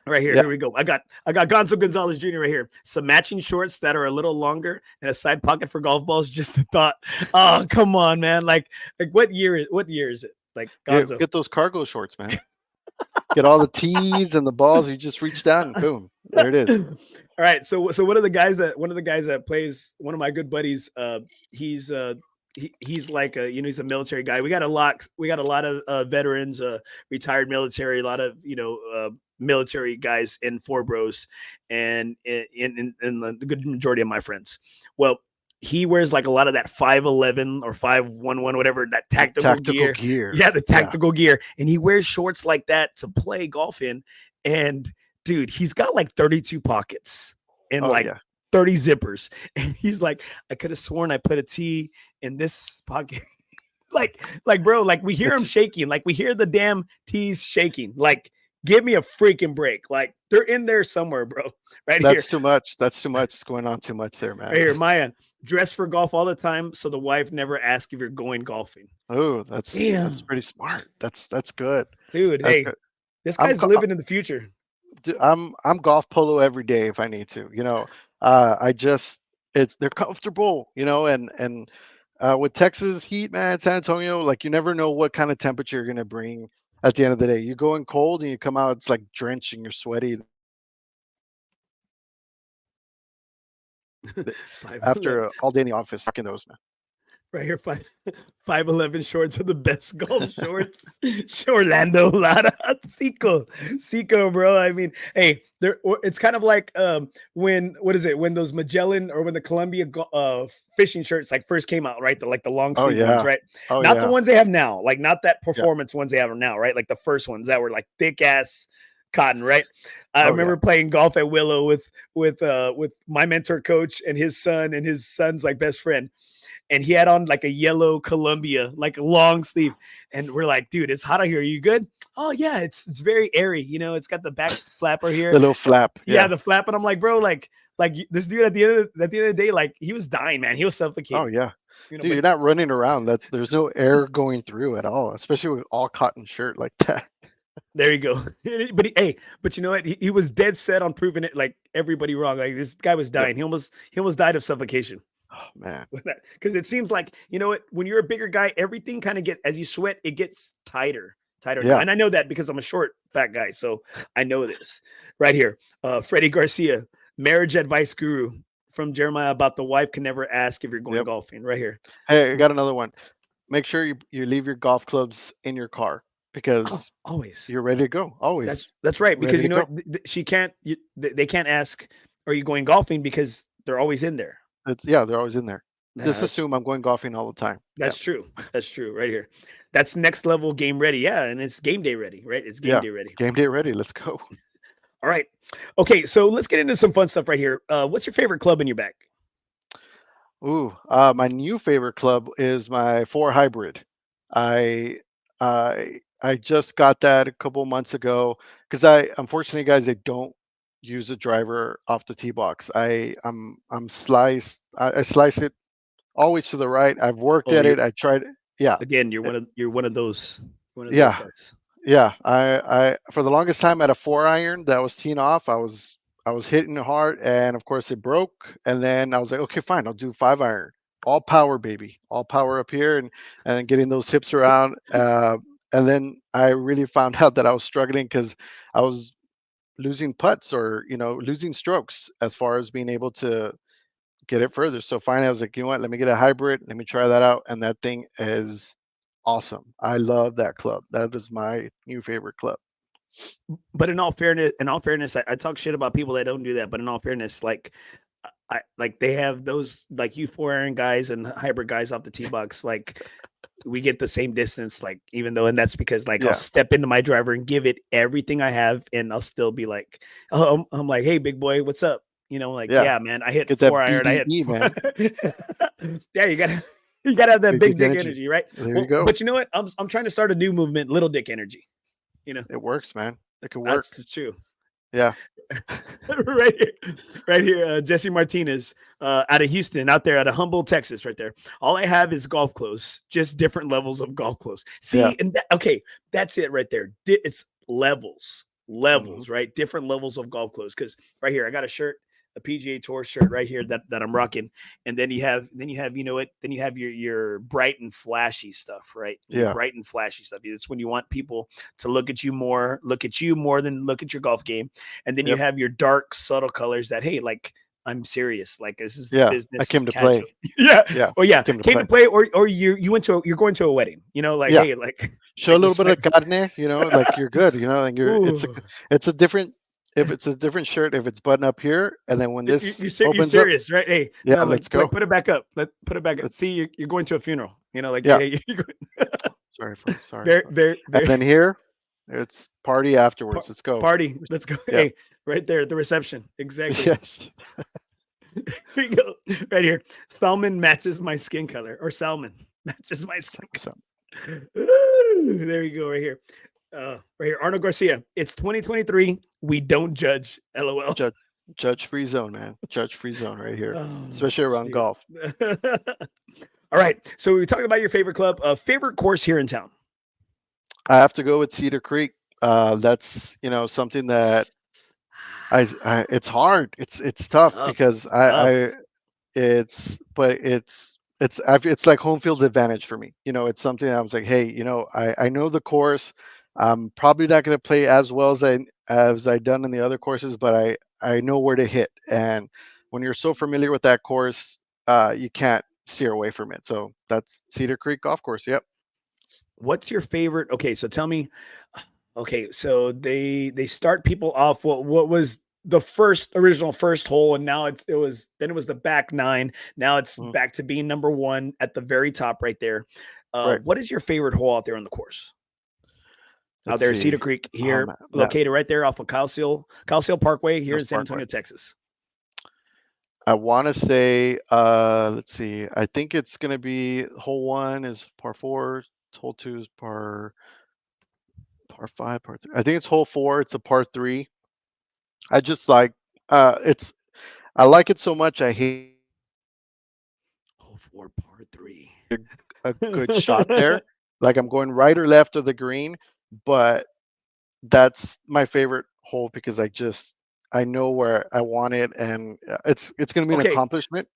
Right here, Yeah. here we go. I got Gonzo Gonzalez Jr. right here. Some matching shorts that are a little longer and a side pocket for golf balls. Just a thought. Oh, come on, man. Like what year is it? Like Gonzo. Get those cargo shorts, man. Get all the tees and the balls. You just reach down and boom, there it is. All right. So one of the guys that plays, one of my good buddies, he's he's like he's a military guy. We got a lot of veterans, retired military, a lot of military guys in FOREBROS, and in the good majority of my friends. Well, he wears like a lot of that 511 or 511, whatever, that The tactical tactical gear. gear. Yeah, the Yeah. tactical gear. And he wears shorts like that to play golf in. And dude, he's got like 32 pockets and Oh like yeah. 30 zippers. And he's like, I could have sworn I put a T in this pocket. like, bro, like we hear him It's shaking, like we hear the damn T's shaking. Like, give me a freaking break. Like, they're in there somewhere, bro. Right here. That's too much. That's too much. It's going on too much there, man. Right here, Maya. Dress for golf all the time, so the wife never asks if you're going golfing. Oh, that's Damn, pretty smart. That's good. dude. That's Hey, good. this I'm guy's go- living in the future. I'm golf polo every day if I need to. I just it's they're comfortable. With Texas heat, man, San Antonio, like you never know what kind of temperature you're gonna bring at the end of the day. You go in cold and you come out, it's like drenched and you're sweaty Five after eleven. all day in the office. Rocking those, man. Right here, 5'11" shorts are the best golf shorts. Orlando Lara, Seco, bro. I mean, hey, it's kind of like when what is it? When those Magellan or when the Columbia fishing shirts like first came out, right? The long Oh sleeve ones, yeah. right? Oh Not the yeah. ones they have now, like not that Yeah. performance ones they have now, right? Like the first ones that were like thick ass cotton, right? I Oh yeah. remember playing golf at Willow with my mentor coach and his son and his son's like best friend, and he had on like a yellow Columbia, like a long sleeve. And we're like, dude, it's hot out here. Are you good? Oh yeah, it's very airy. It's got the back flapper The here. little flap. Yeah, Yeah. the flap. And I'm like, bro, like this dude at the end of the day, like he was dying, man. He was Oh suffocating. yeah. Dude, But you're not running around. There's no air going through at all, especially with all cotton shirt like that. there you go. But you know what? He was dead set on proving it like everybody wrong. Like this guy was Yep. dying. He almost died of suffocation. Oh man. With that, because it seems like when you're a bigger guy, everything kind of as you sweat, it gets tighter now. Yeah. And I know that because I'm a short fat guy, so I know this. Right here, Freddie Garcia, marriage advice guru from Jeremiah, about the wife can never ask if you're going Yep. golfing. Right here. Hey, I got another one. Make sure you leave your golf clubs in your car Oh, because always. you're ready to go. That's Always that's right, because ready to go. she can't. They can't ask, are you going golfing, because they're always in there. Yeah, they're always in there. Nah, Just that's assume I'm going golfing all the time. Yeah. that's true. That's true. Right here. That's next level game ready. Yeah, and it's game day ready. Right, it's game Yeah. day ready. Game day ready. Let's go. All right. Okay, so let's get into some fun stuff right here. What's your favorite club in your bag? Ooh, my new favorite club is my four hybrid. I I just got that a couple months ago because I unfortunately, guys, I don't use a driver off the tee box. I'm sliced. I slice it always to the right. I've worked Oh, at you're it. I tried it. Yeah. again. You're uh, one of those Yeah. guys. Yeah, I for the longest time at a 4 iron that was teeing off, I was hitting it hard, and of course it broke. And then I was like, okay, fine, I'll do 5 iron, all power, baby, all power up here, and getting those hips around. And then I really found out that I was struggling because I was losing putts or losing strokes as far as being able to get it further. So finally, I was like, you know what? Let me get a hybrid. Let me try that out, and that thing is awesome. I love that club. That is my new favorite club. But in all fairness, I talk shit about people that don't do that. But in all fairness, like I like they have those like you 4 iron guys and hybrid guys off the tee box. Like we get the same distance. Like even though, and that's because like I'll Yeah, step into my driver and give it everything I have, and I'll still be like, oh, I'm like, hey, big boy, what's up? Like, yeah. yeah, man, I hit Get that 4 iron. I hit. BDE, man. Yeah, you gotta have that Big big dick dick energy. energy, right? There you Well, go. but you know what? I'm trying to start a new movement, little dick energy. You know, It works, man. It could that's work. it's true. Yeah. right here, right here. Jesse Martinez, out of Houston, out there, out of Humboldt, Texas, right there. All I have is golf clothes, just different levels of golf clothes. Yeah. See, and okay, that's it right there. It's Hmm. levels, right? Different levels of golf clothes. Because right here, I got a shirt, a PGA Tour shirt right here that I'm rocking, and then you have then you have your bright and flashy stuff, right? Your Yeah. bright and flashy stuff. It's when you want people to look at you more than look at your golf game, and then you Yep. have your dark, subtle colors that, hey, like I'm serious, like this is Yeah. I business came to casual. play. Yeah. Yeah. Or I yeah, came to came play. to play, or you're going to you're going to a wedding, like Yeah. hey, like Show a like the little bit sweat. of carne, like you're good, like Ooh, it's a different if it's a different shirt if it's button up here, and then when this you're opens up, serious, right? Hey, yeah, no, let's like go. put it back up. Put it back up. See, Let's you're going to a funeral. Like Yeah. hey, you're going, Sorry. very very And very then here, it's party afterwards. Let's go. party. Let's go. Yeah. Hey, right there, the reception. Exactly. Yes. Here you go. Right here. Salmon matches my skin color, or salmon matches my skin So, color. Ooh, there you go, right here. Right here. Arnold Garcia. It's 2023. We don't judge. LOL. judge judge free zone, man. Judge free zone right here, Oh, especially around shoot. golf. All right. So we talked about your favorite club, favorite course here in town. I have to go with Cedar Creek. That's something that it's hard. It's tough Tough. because Tough. it's like home field advantage for me. It's something I was like, hey, I know the course. I'm probably not going to play as well as I done in the other courses, but I know where to hit. And when you're so familiar with that course, you can't steer away from it. So that's Cedar Creek Golf Course. Yep. What's your favorite? Okay, so tell me. Okay, so they start people off. What was the original first hole, and now it was the back nine. Now it's Mhm. back to being number one at the very top right there. Right. What is your favorite hole out there on the course? Out Let's there, Cedar see. Creek Oh here, man, located right there off of Kyle Seal Parkway here no in San Parkway. Antonio, Texas. I want to say, let's see. I think it's going to be hole one is par four, hole two is par five, par three. I think it's hole four. It's a par three. I just like it's. I like it so much. I hate Hole four, par three. a good shot there. Like I'm going right or left of the green, but that's my favorite hole because I know where I want it, and it's going to be an Okay, accomplishment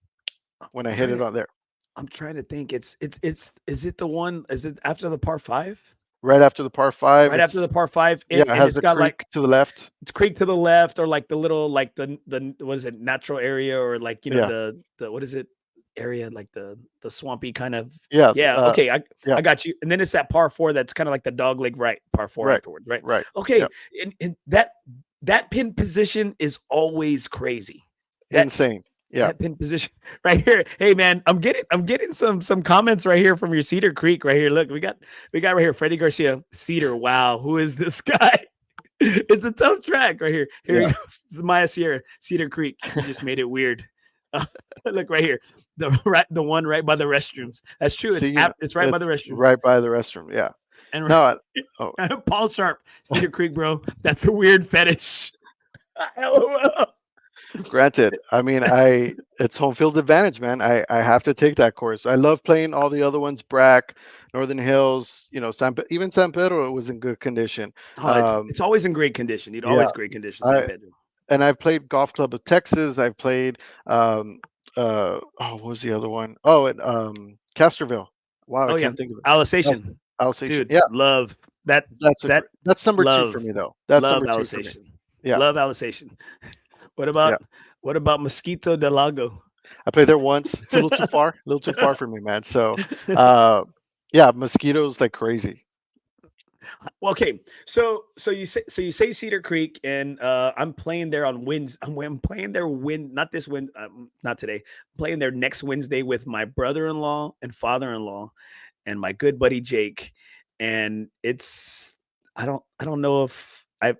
when I I'm hit trying it to on there. I'm trying to think. It's is it the one? Is it after the par five? Right after the par five, Right after the par five, yeah, it and has it's the got creek like to the left. it's creek to the left, or like the little like the what is it, natural area, or like Yeah, the what is it, area, like the swampy kind of. yeah, Yeah, okay, I yeah, I got you. And then it's that par four that's kind of like the dog leg right par four right, afterwards, right? right. Okay, Yep, and that pin position is always crazy. That insane. Yeah, that pin position right here. Hey man, I'm getting some comments right here from your Cedar Creek right here. Look, we got right here Freddie Garcia, Cedar. Wow, who is this guy? It's a tough track right here. Here he yeah. goes. Maya Sierra, Cedar Creek. You just made it weird. Look right here. The one right by the restrooms. That's true. See, It's right by the it's restrooms. right by the restroom. Yeah. And No, oh, Paul Sharp, Cedar Creek, bro. That's a weird fetish. LOL. granted. I mean, it's home field advantage, man. I have to take that course. I love playing all the other ones, Brack, Northern Hills. Even San Pedro it was in good condition. Oh, it's Um, it's always in great condition, dude. yeah, Always great condition, San I Pedro. and I've played Golf Club of Texas. I've played what was the other one? Oh, and Casterville. Wow, I Oh yeah, can't think of it. Oh, Alsatian, Alsatian. dude. Yeah, Love that. that's that that's number two for love me though. That's love number two for me. Alsatian. Yeah, Love Alisation. What yeah. about Mosquito del Lago? I played there once. It's a little too far for me, man. So, uh, yeah, mosquitoes like crazy. Well, okay, so you say Cedar Creek, and I'm playing there on Wednesday. I'm playing there not this Wed, not today. I'm playing there next Wednesday with my brother-in-law and father-in-law and my good buddy Jake, and it's I don't know if I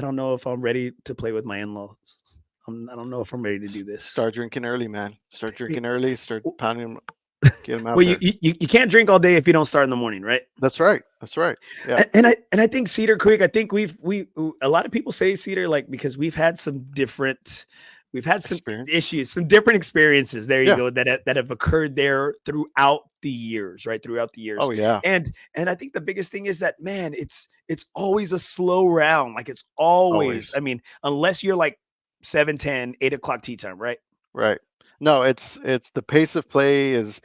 don't know if I'm ready to play with my in-laws. I don't know if I'm ready to do this. Start drinking early, man. Start drinking early. Start pounding 'em, get them out Well, there. you can't drink all day if you don't start in the morning, right? That's right. That's right. Yeah. And I think Cedar Creek. I think we a lot of people say Cedar like because we've had some Experience. issues, some different experiences. There you Yeah. go that have occurred there throughout the years, right? Throughout the years, Oh yeah. and I think the biggest thing is that man, it's always a slow round. Like it's always. I Always. mean, unless you're like 7:10, 8 o'clock tea time, right? Right. No, it's the pace of play is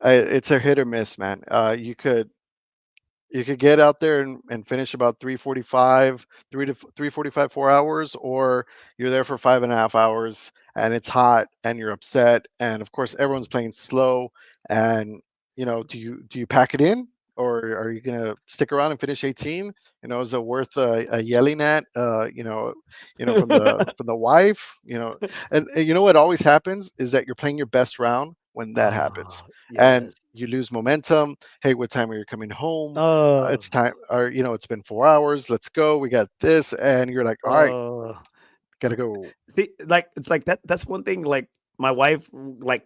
it's a hit or miss, man. You could get out there and finish about 3:45, 3:45, 4 hours, or you're there for 5.5 hours and it's hot and you're upset. And of course, everyone's playing slow. And do you pack it in, or are you gonna stick around and finish 18? Is it worth a yelling at? From the wife. And you know what always happens is that you're playing your best round when that happens, Oh and yes. you lose momentum. Hey, what time are you coming home? Oh It's time, or it's been 4 hours. Let's go. We got this, and you're like, all right, oh. gotta go. See, like it's like that. That's one thing. Like my wife, like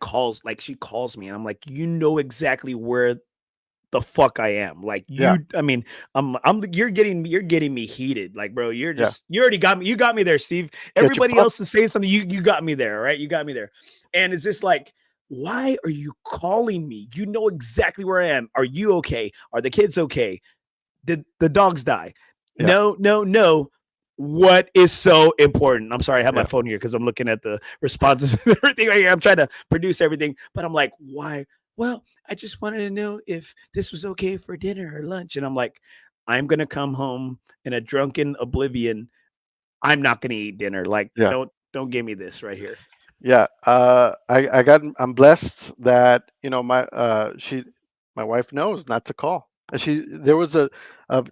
she calls me, and I'm like, you know exactly where the fuck I am. Like Yeah, I mean, you're getting me heated. Like, bro, yeah. you already got me. You got me there, Steve. Get your Everybody puck. else is saying something. You got me there, right? You got me there, and it's just like. Why are you calling me? You know exactly where I am. Are you okay? Are the kids okay? Did the dogs die? Yeah, No, no, no. What is so important? I'm sorry, I have my yeah. phone here because I'm looking at the responses and everything right here. I'm trying to produce everything, but I'm like, why? Well, I just wanted to know if this was okay for dinner or lunch. And I'm like, I'm gonna come home in a drunken oblivion. I'm not gonna eat dinner. Like, Yeah. don't give me this right here. Yeah, I'm blessed that my wife knows not to call. And there was a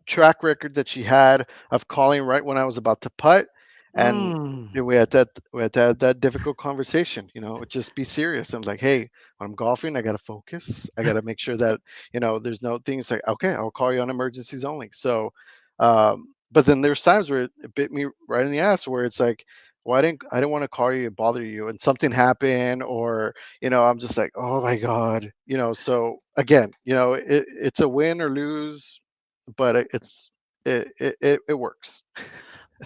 track record that she had of calling right when I was about to putt, and Mm. we had that difficult conversation. Just be serious. I'm like, hey, when I'm golfing, I gotta focus. I gotta make sure that there's no things like, okay, I'll call you on emergencies only. So, but then there's times where it bit me right in the ass, where it's like, well, I didn't want to call you and bother you, and something happened, or I'm just like, oh my god. So again, it's a win or lose, but it works.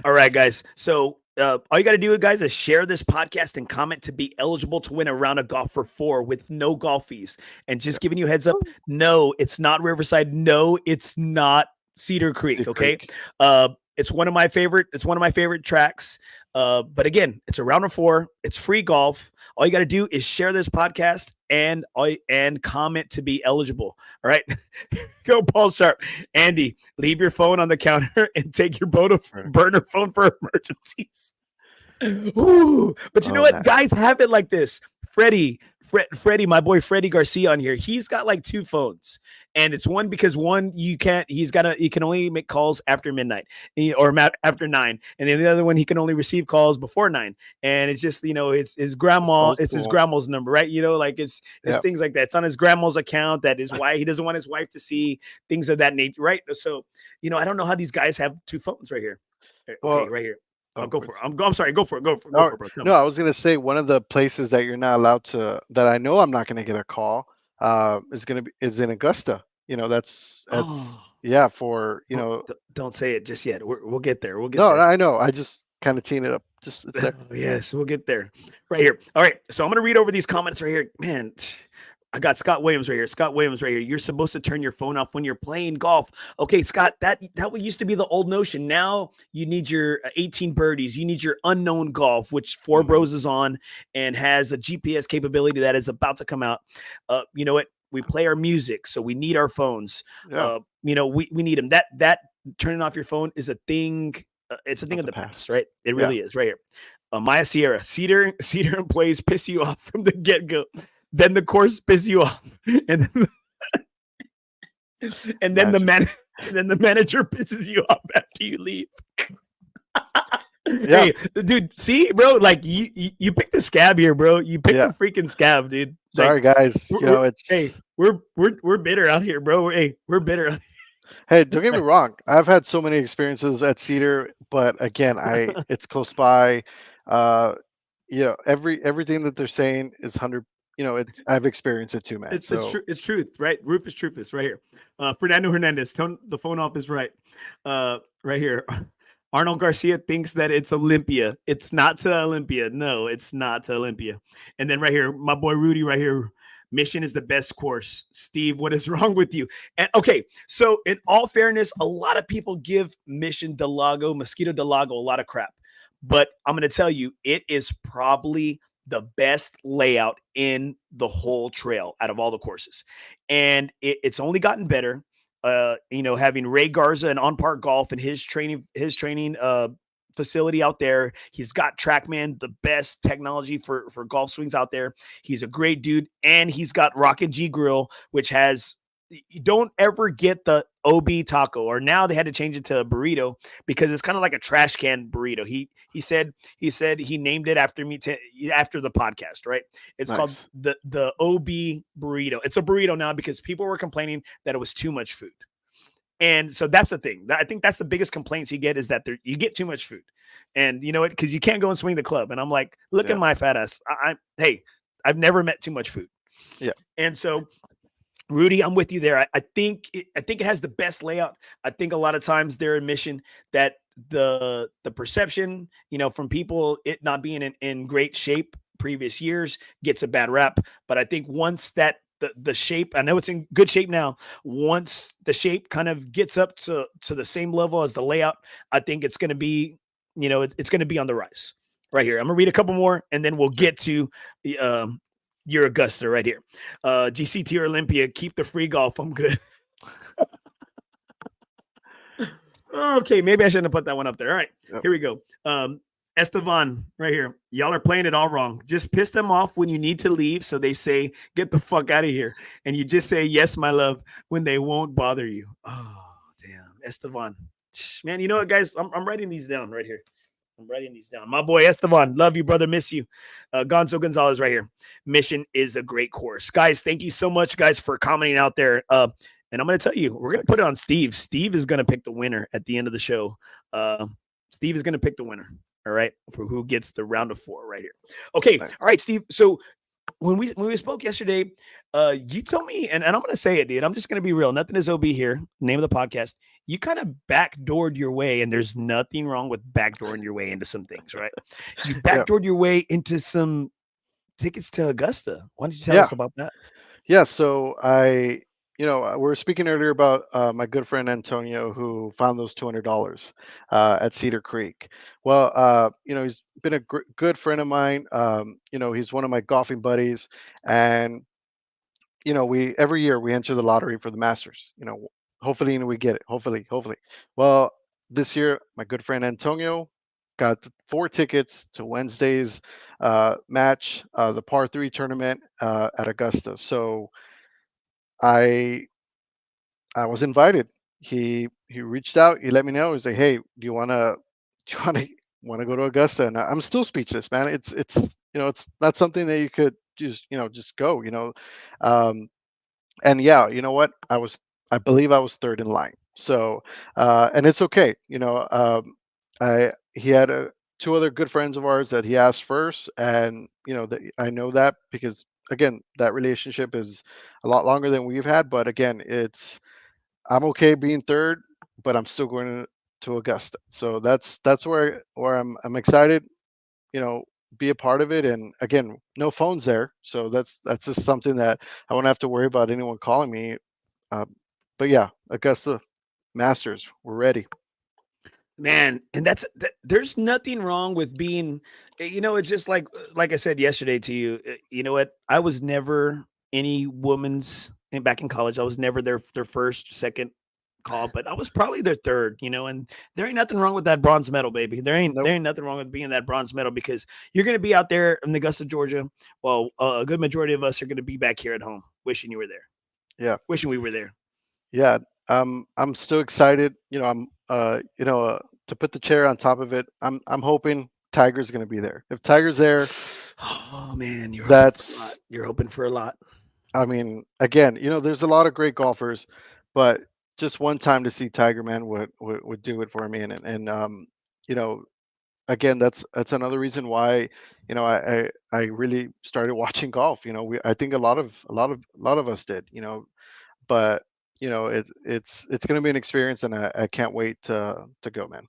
All right, guys. So all you got to do, guys, is share this podcast and comment to be eligible to win a round of golf for four with no golf fees. And Yeah. just giving you a heads up, no, it's not Riverside. No, it's not Cedar Creek. Deep Okay, Creek. it's one of my favorite. It's one of my favorite tracks. But again, it's a round of four. It's free golf. All you got to do is share this podcast and comment to be eligible. All right, go Paul Sharp. Andy, leave your phone on the counter and take your Right. burner phone for emergencies. Ooh, but you know Oh what? man. Guys have it like this. Freddie, my boy Freddie Garcia on here. He's got like two phones, and it's one because one you can't. He can only make calls after midnight or after 9, and then the other one he can only receive calls before 9. And it's just it's his grandma. Old It's his school. grandma's number, right? Like it's Yeah. things like that. It's on his grandma's account. That is why he doesn't want his wife to see things of that nature, right? So I don't know how these guys have two phones right here. Okay, Well. right here. I'll Oh, go for it. I'm sorry. Go for it. Go all for right. it, bro. Tell No, me. I was gonna say one of the places that you're not allowed to, that I know I'm not gonna get a call, is in Augusta. That's Oh, yeah, for don't say it just yet. We'll get there. We'll get no, there. I know. I just kind of teeing it up. Just it's there. Oh, yes, we'll get there. Right here. All right. So I'm gonna read over these comments right here. Man, I got Scott Williams right here. Scott Williams right here. You're supposed to turn your phone off when you're playing golf. Okay, Scott, that used to be the old notion. Now you need your 18 birdies. You need your unknown golf, which Hmm. FOREBROS is on and has a GPS capability that is about to come out. You know what? We play our music, so we need our phones. Yeah. We need them. That turning off your phone is a thing it's a thing of of the the past, past. right? It Yeah. really is, right here. Maya Sierra, Cedar employees piss you off from the get go, then the course piss you off, and then and then the Imagine. man and then the manager pisses you off after you leave. Yeah. Hey, dude, see, bro, like you picked the scab here, bro. You picked Yeah. the freaking scab, dude. Sorry, Like, guys. we're hey, It's we're bitter out here, bro. Hey, we're bitter. hey, don't get me wrong. I've had so many experiences at Cedar, but again, it's close by. Uh, everything that they're saying is 100. It's I've experienced it too, man. It's So true. It's truth, right? Rufus Trupus, right here. Fernando Hernandez, tone the phone off is right. Right here. Arnold Garcia thinks that it's Olympia. It's not to Olympia. No, it's not to Olympia. And then right here, my boy Rudy, right here. Mission is the best course. Steve, what is wrong with you? And okay, so in all fairness, a lot of people give Mission Del Lago, Mosquito Del Lago, a lot of crap. But I'm going to tell you, it is probably the best layout in the whole trail out of all the courses. And it's only gotten better. Having Ray Garza and On Park Golf and his training facility out there. He's got TrackMan, the best technology for golf swings out there. He's a great dude, and he's got Rocket G Grill, which has you don't ever get the OB taco, or now they had to change it to a burrito because it's kind of like a trash can burrito. He said he named it after me after the podcast, right? It's called nice. the OB burrito. It's a burrito now because people were complaining that it was too much food. And so that's the thing. I think that's the biggest complaints you get is that you get too much food. And you know what? Because you can't go and swing the club. And I'm like, look at Yeah. my fat ass. Hey, I've never met too much food. Yeah. And so Rudy, I'm with you there. I think it has the best layout. I think a lot of times their admission that the perception, from people it not being in great shape previous years gets a bad rap. But I think once that the shape, I know it's in good shape now. Once the shape kind of gets up to the same level as the layout, I think it's going to be, it's going to be on the rise. Right here, I'm gonna read a couple more, and then we'll Sure. get to your Augusta right here. GCT or Olympia, keep the free golf. I'm good. Okay, maybe I shouldn't have put that one up there. All right, Yep. here we go. Estevan, right here. Y'all are playing it all wrong. Just piss them off when you need to leave, so they say, "Get the fuck out of here," and you just say, "Yes, my love," when they won't bother you. Oh, damn, Estevan, man. You know what, guys? I'm writing these down right here. I'm writing these down. My boy Estevan, love you, brother. Miss you. Gonzo Gonzalez right here. Mission is a great course. Guys, thank you so much, guys, for commenting out there. And I'm going to tell you, we're going to put it on Steve. Steve is going to pick the winner at the end of the show. Steve is going to pick the winner. All right. For who gets the round of 4 right here. Okay. Nice. All right, Steve. So when we spoke yesterday, you told me, and I'm gonna say it, dude. I'm just gonna be real. Nothing is OB here. Name of the podcast. You kind of backdoored your way, and there's nothing wrong with backdooring your way into some things, right? You Yeah. backdoored your way into some tickets to Augusta. Why don't you tell Yeah. us about that? Yeah. So we were speaking earlier about my good friend Antonio who found those $200 at Cedar Creek. Well, he's been a good friend of mine. He's one of my golfing buddies, and we every year we enter the lottery for the Masters. Hopefully we get it. Hopefully. Well, this year my good friend Antonio got 4 tickets to Wednesday's match, the par 3 tournament at Augusta. So I I was invited. He reached out. He let me know. He's like, "Hey, do you wanna do you wanna go to Augusta?" And I'm still speechless, man. It's not something that you could just go. Um, and yeah, you know what? I believe I was third in line. So and it's okay. I he had two other good friends of ours that he asked first, and that I know that because again that relationship is a lot longer than we've had. But again, I'm okay being third, but I'm still going to Augusta. So that's where I'm excited. You know, be a part of it. And again, no phones there, so that's just something that I won't have to worry about anyone calling me. Uh, but yeah, Augusta Masters, we're ready. Man, and there's nothing wrong with being, it's just like I said yesterday to you. You know what? I was never any woman's and back in college. I was never their first, second call, but I was probably their third, and there ain't nothing wrong with that bronze medal, baby. There ain't Nope. there ain't nothing wrong with being that bronze medal because you're gonna be out there in Augusta, Georgia. Well, a good majority of us are gonna be back here at home, wishing you were there, Yeah. wishing we were there. Yeah. I'm still excited. To put the chair on top of it. I'm hoping Tiger's going to be there. If Tiger's there, Oh man, you're hoping for a lot. that's. You're hoping for a lot. I mean, again, there's a lot of great golfers, but just one time to see Tiger, man, would do it for me. And you know, again, that's another reason why, I really started watching golf. I think a lot of us did. But it's going to be an experience, and I can't wait to go, man.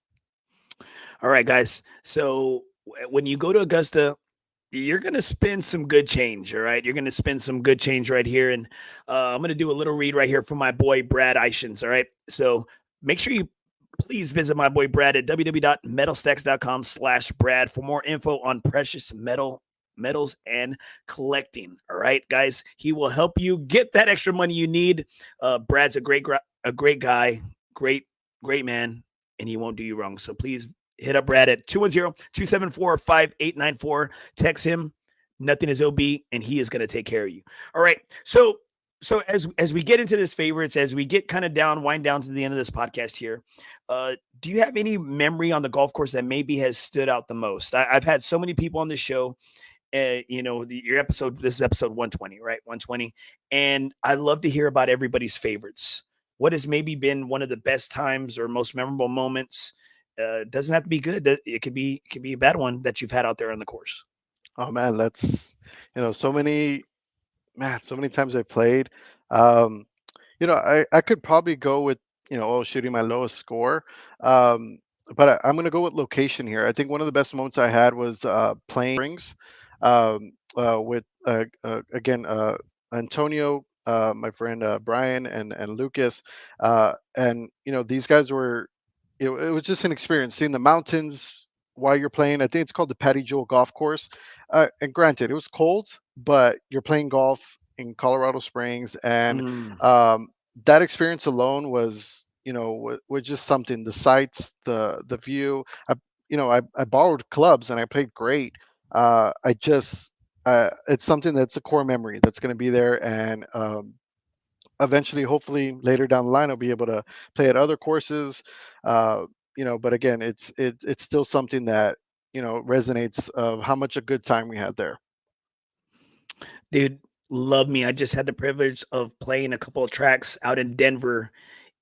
All right, guys. So when you go to Augusta, you're gonna spend some good change. All right, you're gonna spend some good change right here, and I'm gonna do a little read right here from my boy Brad Ishins. All right, so make sure you please visit my boy Brad at www.metalstacks.com/Brad for more info on precious metals and collecting. All right, guys, he will help you get that extra money you need. Brad's a great guy, great man, and he won't do you wrong. So please hit up Brad at 210-274-5894. Text him. Nothing is OB, and he is going to take care of you. All right. So as we get into this favorites, as we get kind of wind down to the end of this podcast here, do you have any memory on the golf course that maybe has stood out the most? I've had so many people on the show. Your episode. This is episode 120, right? 120, and I love to hear about everybody's favorites. What has maybe been one of the best times or most memorable moments? Doesn't have to be good. It could be a bad one that you've had out there on the course. Oh man, that's so many so many times I played. Um, I could probably go with, shooting my lowest score. Um, but I'm going to go with location here. I think one of the best moments I had was playing Springs with, again, Antonio, my friend Brian, and Lucas. And, these guys it was just an experience seeing the mountains while you're playing. I think it's called the Patty Jewel Golf Course. And granted, it was cold, but you're playing golf in Colorado Springs, and Mm. um, that experience alone was just something. The sights, the view. I borrowed clubs and I played great. I just It's something that's a core memory that's going to be there, and eventually, hopefully, later down the line, I'll be able to play at other courses. Uh, but again, it's still something that resonates of how much a good time we had there. Dude, love me. I just had the privilege of playing a couple of tracks out in Denver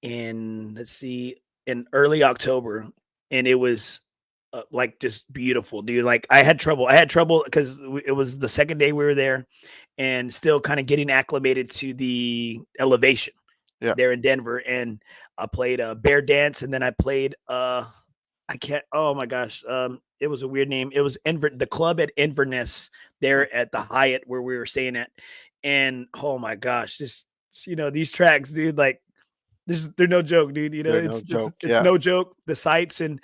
in let's see, in early October, and it was like just beautiful, dude. Like I had trouble. I had trouble because it was the second day we were there, and still kind of getting acclimated to the elevation Yeah. there in Denver. And I played a bear dance, and then I played I can't. Oh my gosh. It was a weird name. It was the club at Inverness Mm. there at the Hyatt where we were staying at, and oh my gosh, just these tracks, dude. Like they're no joke, dude. They're It's no it's joke. it's Yeah. no joke. The sights and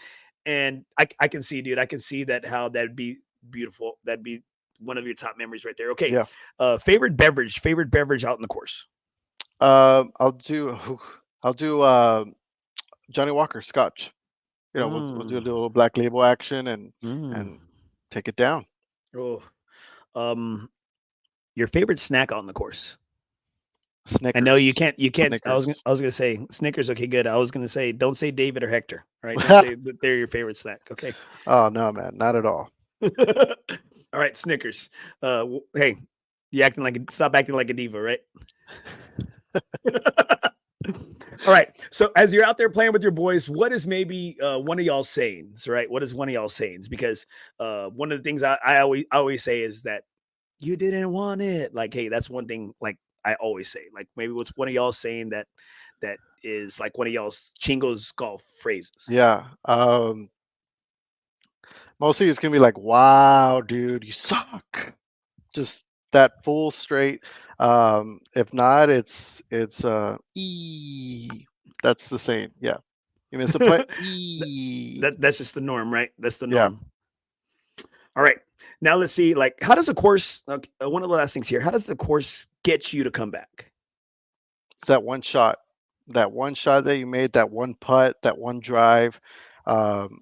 I can see, dude. I can see that how that'd be beautiful. That'd be one of your top memories right there. Okay. Yeah. Favorite beverage out in the course. I'll do I'll do Johnny Walker Scotch. We'll do a Mm, little black label action, and mm. and take it down. Oh, um, your favorite snack out on the course. I know you Snickers. can't. You can't. I was. Snickers. I was gonna say Snickers. Okay, good. I was gonna say don't say David or Hector. All right, don't say that they're your favorite snack. Okay. Oh no, man, not at all. All right, Snickers. Hey, stop acting like a diva, right? All right. So as you're out there playing with your boys, what is maybe one of y'all sayings, right? What is one of y'all sayings? Because one of the things I always say is that you didn't want it. Like, hey, that's one thing. Like I always say, like maybe what's one of y'all saying that is like one of y'all's Chingos golf phrases. Yeah. Mostly it's gonna be like, "Wow, dude, you suck." Just that full straight. If not, "E." That's the saying. Yeah. You miss a putt. That, E. that's just the norm, right? That's the Yeah. norm. All right. Now let's see. Like, how does a course? One of the last things here. How does the course get you to come back? It's that one shot. that one shot that you made, that one putt, that one drive. Um,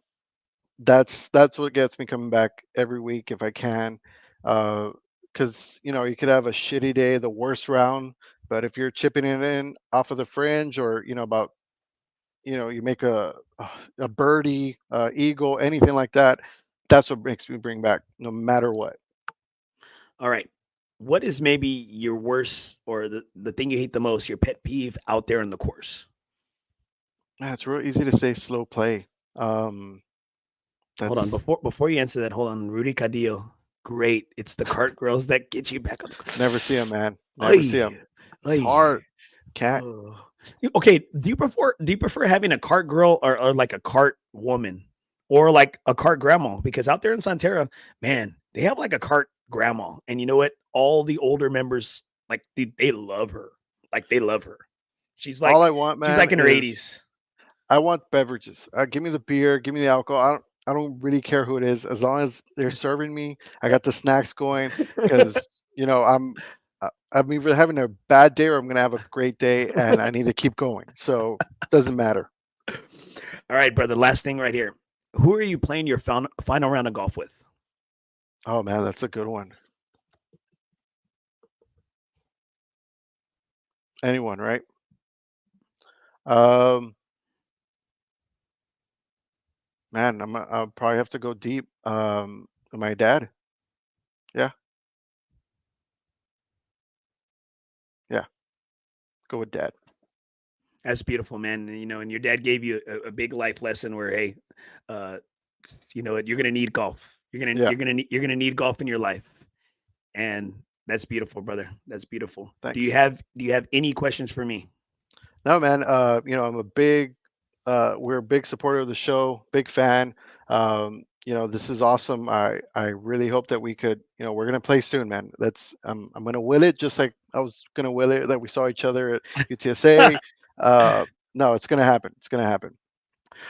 that's what gets me coming back every week if I can. Because you could have a shitty day, the worst round, but if you're chipping it in off of the fringe, or about you make a birdie, eagle, anything like that, that's what makes me bring back no matter what. All right. What is maybe your worst or the thing you hate the most, your pet peeve out there in the course? Man, it's real easy to say slow play. Um, Hold on. that's Before you answer that, hold on. Rudy Cadillo. Great. It's the cart girls that get you back on the never see them, man. Never see Ay, them. It's ay. hard. Can't. Oh. Okay, do you prefer having a cart girl or like a cart woman or like a cart grandma? Because out there in Santerra, man, they have like a cart grandma, and you know what? All the older members like they love her, like they love her. She's All like I want, she's man, like in her is 80s. I want beverages. Give me the beer, give me the alcohol. I don't really care who it is, as long as they're serving me. I got the snacks going, because I'm either having a bad day or I'm gonna have a great day, and I need to keep going. So doesn't matter. All right, brother. Last thing right here. Who are you playing your final round of golf with? Oh man, that's a good one. Anyone, right? Um, Man, I'll probably have to go deep. My dad. Yeah, yeah, go with dad. That's beautiful, man. And, and your dad gave you a big life lesson where, hey, uh, you know what, you're gonna need golf. Yeah, You're gonna need golf in your life, and that's beautiful, brother. That's beautiful. thanks. Do you have any questions for me? No, man. I'm a big. We're a big supporter of the show. Big fan. This is awesome. I really hope that we could. We're gonna play soon, man. I'm gonna will it just like I was gonna will it that we saw each other at UTSA. Uh, no, it's gonna happen. It's gonna happen.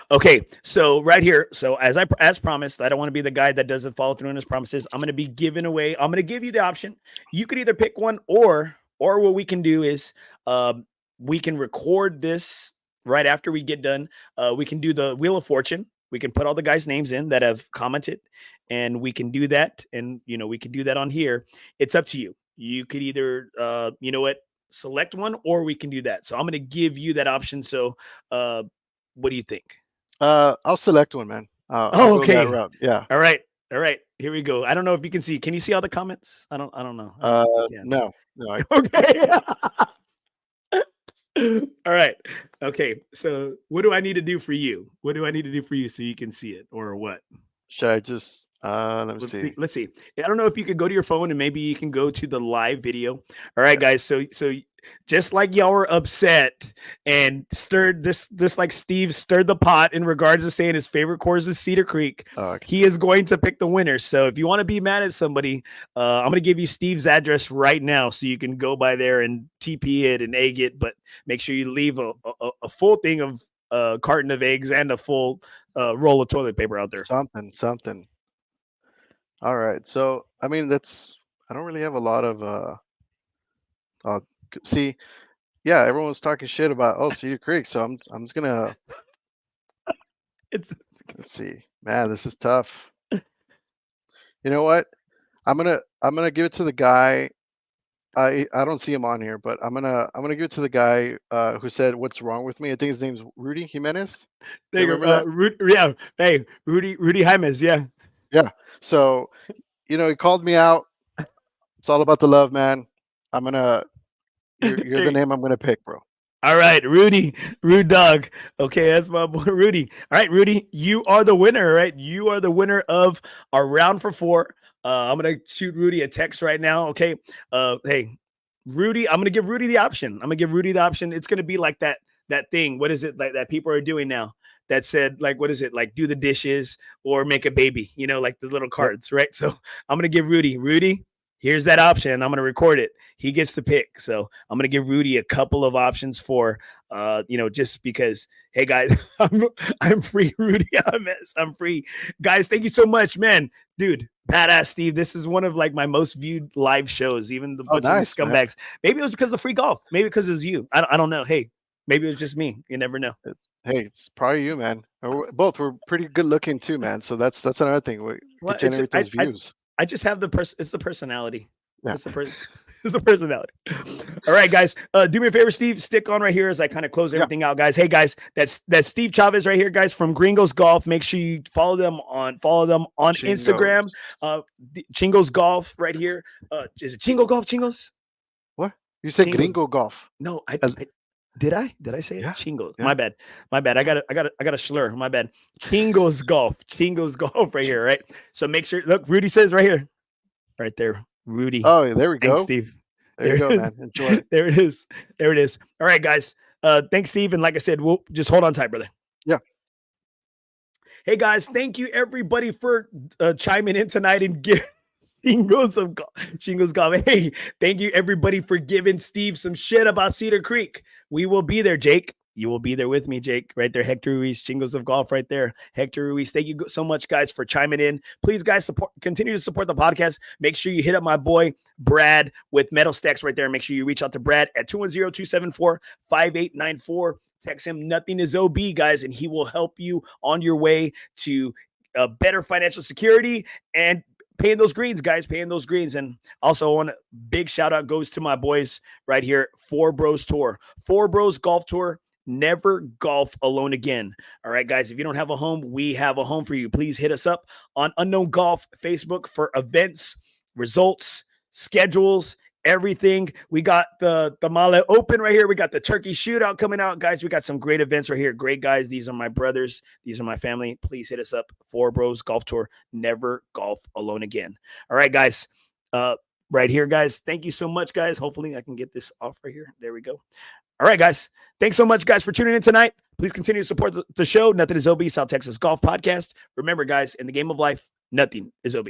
Okay, so right here, so as promised, I don't want to be the guy that doesn't follow through on his promises. I'm going to be giving away. I'm going to give you the option. You could either pick one, or what we can do is we can record this right after we get done. We can do the Wheel of Fortune. We can put all the guys' names in that have commented, and we can do that. And we can do that on here. It's up to you. You could either, select one, or we can do that. So I'm going to give you that option. So, what do you think? I'll select one, man. I'll Oh, go that okay. route. Yeah. All right. All right. Here we go. I don't know if you can see. Can you see all the comments? I don't know. I don't know if you can. No, no. Okay. All right. Okay. So what do I need to do for you? What do I need to do for you so you can see it, or what? Should I just? Let me Let's see. see. Let's see. I don't know if you could go to your phone and maybe you can go to the live video. All right, guys. So just like y'all were upset and stirred this like Steve stirred the pot in regards to saying his favorite course is Cedar Creek, Oh, I can he is going to pick the winner. So if you want to be mad at somebody, I'm going to give you Steve's address right now so you can go by there and TP it and egg it. But make sure you leave a full thing of carton of eggs and a full roll of toilet paper out there. something. All right. So, I mean, I don't really have a lot of, uh, see, yeah, everyone was talking shit about, oh, Cedar Creek. So I'm just gonna, It's let's see, man, this is tough. You know what? I'm gonna give it to the guy. I don't see him on here, but I'm gonna give it to the guy, who said, "What's wrong with me?" I think his name's Rudy Jimenez. there You you remember go. that? Yeah. Hey, Rudy Jaimes. Yeah. Yeah. So, he called me out. It's all about the love, man. I'm gonna, you're the Hey, name I'm gonna pick, bro. all right, Rude Dog. Okay, that's my boy Rudy. All right, Rudy, you are the winner, right? You are the winner of our round for four. I'm gonna shoot Rudy a text right now. Okay. Hey, Rudy, I'm gonna give Rudy the option. I'm gonna give Rudy the option. It's gonna be like that thing. What is it like that people are doing now? That said, like, what is it like? Do the dishes or make a baby? Like the little Yep. cards, right? So I'm gonna give Rudy. Here's that option. I'm gonna record it. He gets to pick. So I'm gonna give Rudy a couple of options for, just because. Hey guys, I'm free, Rudy. I'm free, guys. Thank you so much, man, dude. Badass, Steve. This is one of like my most viewed live shows. Even the Oh, bunch of these nice, man. scumbags. Maybe it was because of free golf. Maybe because it was you. I don't know. Hey, Maybe it was just me. You never know. Hey, it's probably you, man. Both we're pretty good looking too, man. So that's another thing. We Well, could generate those views. I just have the person. It's the personality. Yeah. It's the person. It's the personality. All right, guys. Do me a favor, Steve. Stick on right here as I kind of close everything out, guys. Hey, guys. That's Steve Chavez right here, guys, from CHINGOS Golf. Make sure you follow them on Instagram. CHINGOS Golf right here. Is it Chingo Golf? Chingos? What? You said Chingos. Gringo Golf. No, did I say it? Yeah. Chingos. Yeah. My bad. I got a slur. My bad. CHINGOS Golf. CHINGOS Golf right here, right? So make sure. Look, Rudy says right here, right there, Rudy. Oh, there we go. Thanks, Steve. There you go, man. Enjoy it. There it is. There it is. All right, guys. Thanks, Steve. And like I said, we'll just hold on tight, brother. Yeah. Hey, guys. Thank you, everybody, for chiming in tonight and giving CHINGOS Golf. Hey, thank you, everybody, for giving Steve some shit about Cedar Creek. We will be there, Jake. You will be there with me, Jake, right there. Hector Ruiz, CHINGOS of Golf right there. Hector Ruiz, thank you so much, guys, for chiming in. Please, guys, continue to support the podcast. Make sure you hit up my boy, Brad, with Metal Stacks right there. Make sure you reach out to Brad at 210-274-5894. Text him, nothing is OB, guys, and he will help you on your way to better financial security and paying those greens, guys, paying those greens. And also, one big shout out goes to my boys right here, FOREBROS Tour. FOREBROS Golf Tour. Never golf alone again. All right, guys, if you don't have a home, we have a home for you. Please hit us up on Unknown Golf Facebook for events, results, schedules, everything. We got the Male Open right here. We got the Turkey Shootout coming out, guys. We got some great events right here. Great guys. These are my brothers. These are my family. Please hit us up. FOREBROS Golf Tour. Never golf alone again. All right, guys. Right here, guys. Thank you so much, guys. Hopefully I can get this off right here. There we go. All right, guys. Thanks so much, guys, for tuning in tonight. Please continue to support the show. Nothing is OB, South Texas Golf Podcast. Remember, guys, in the game of life, nothing is OB.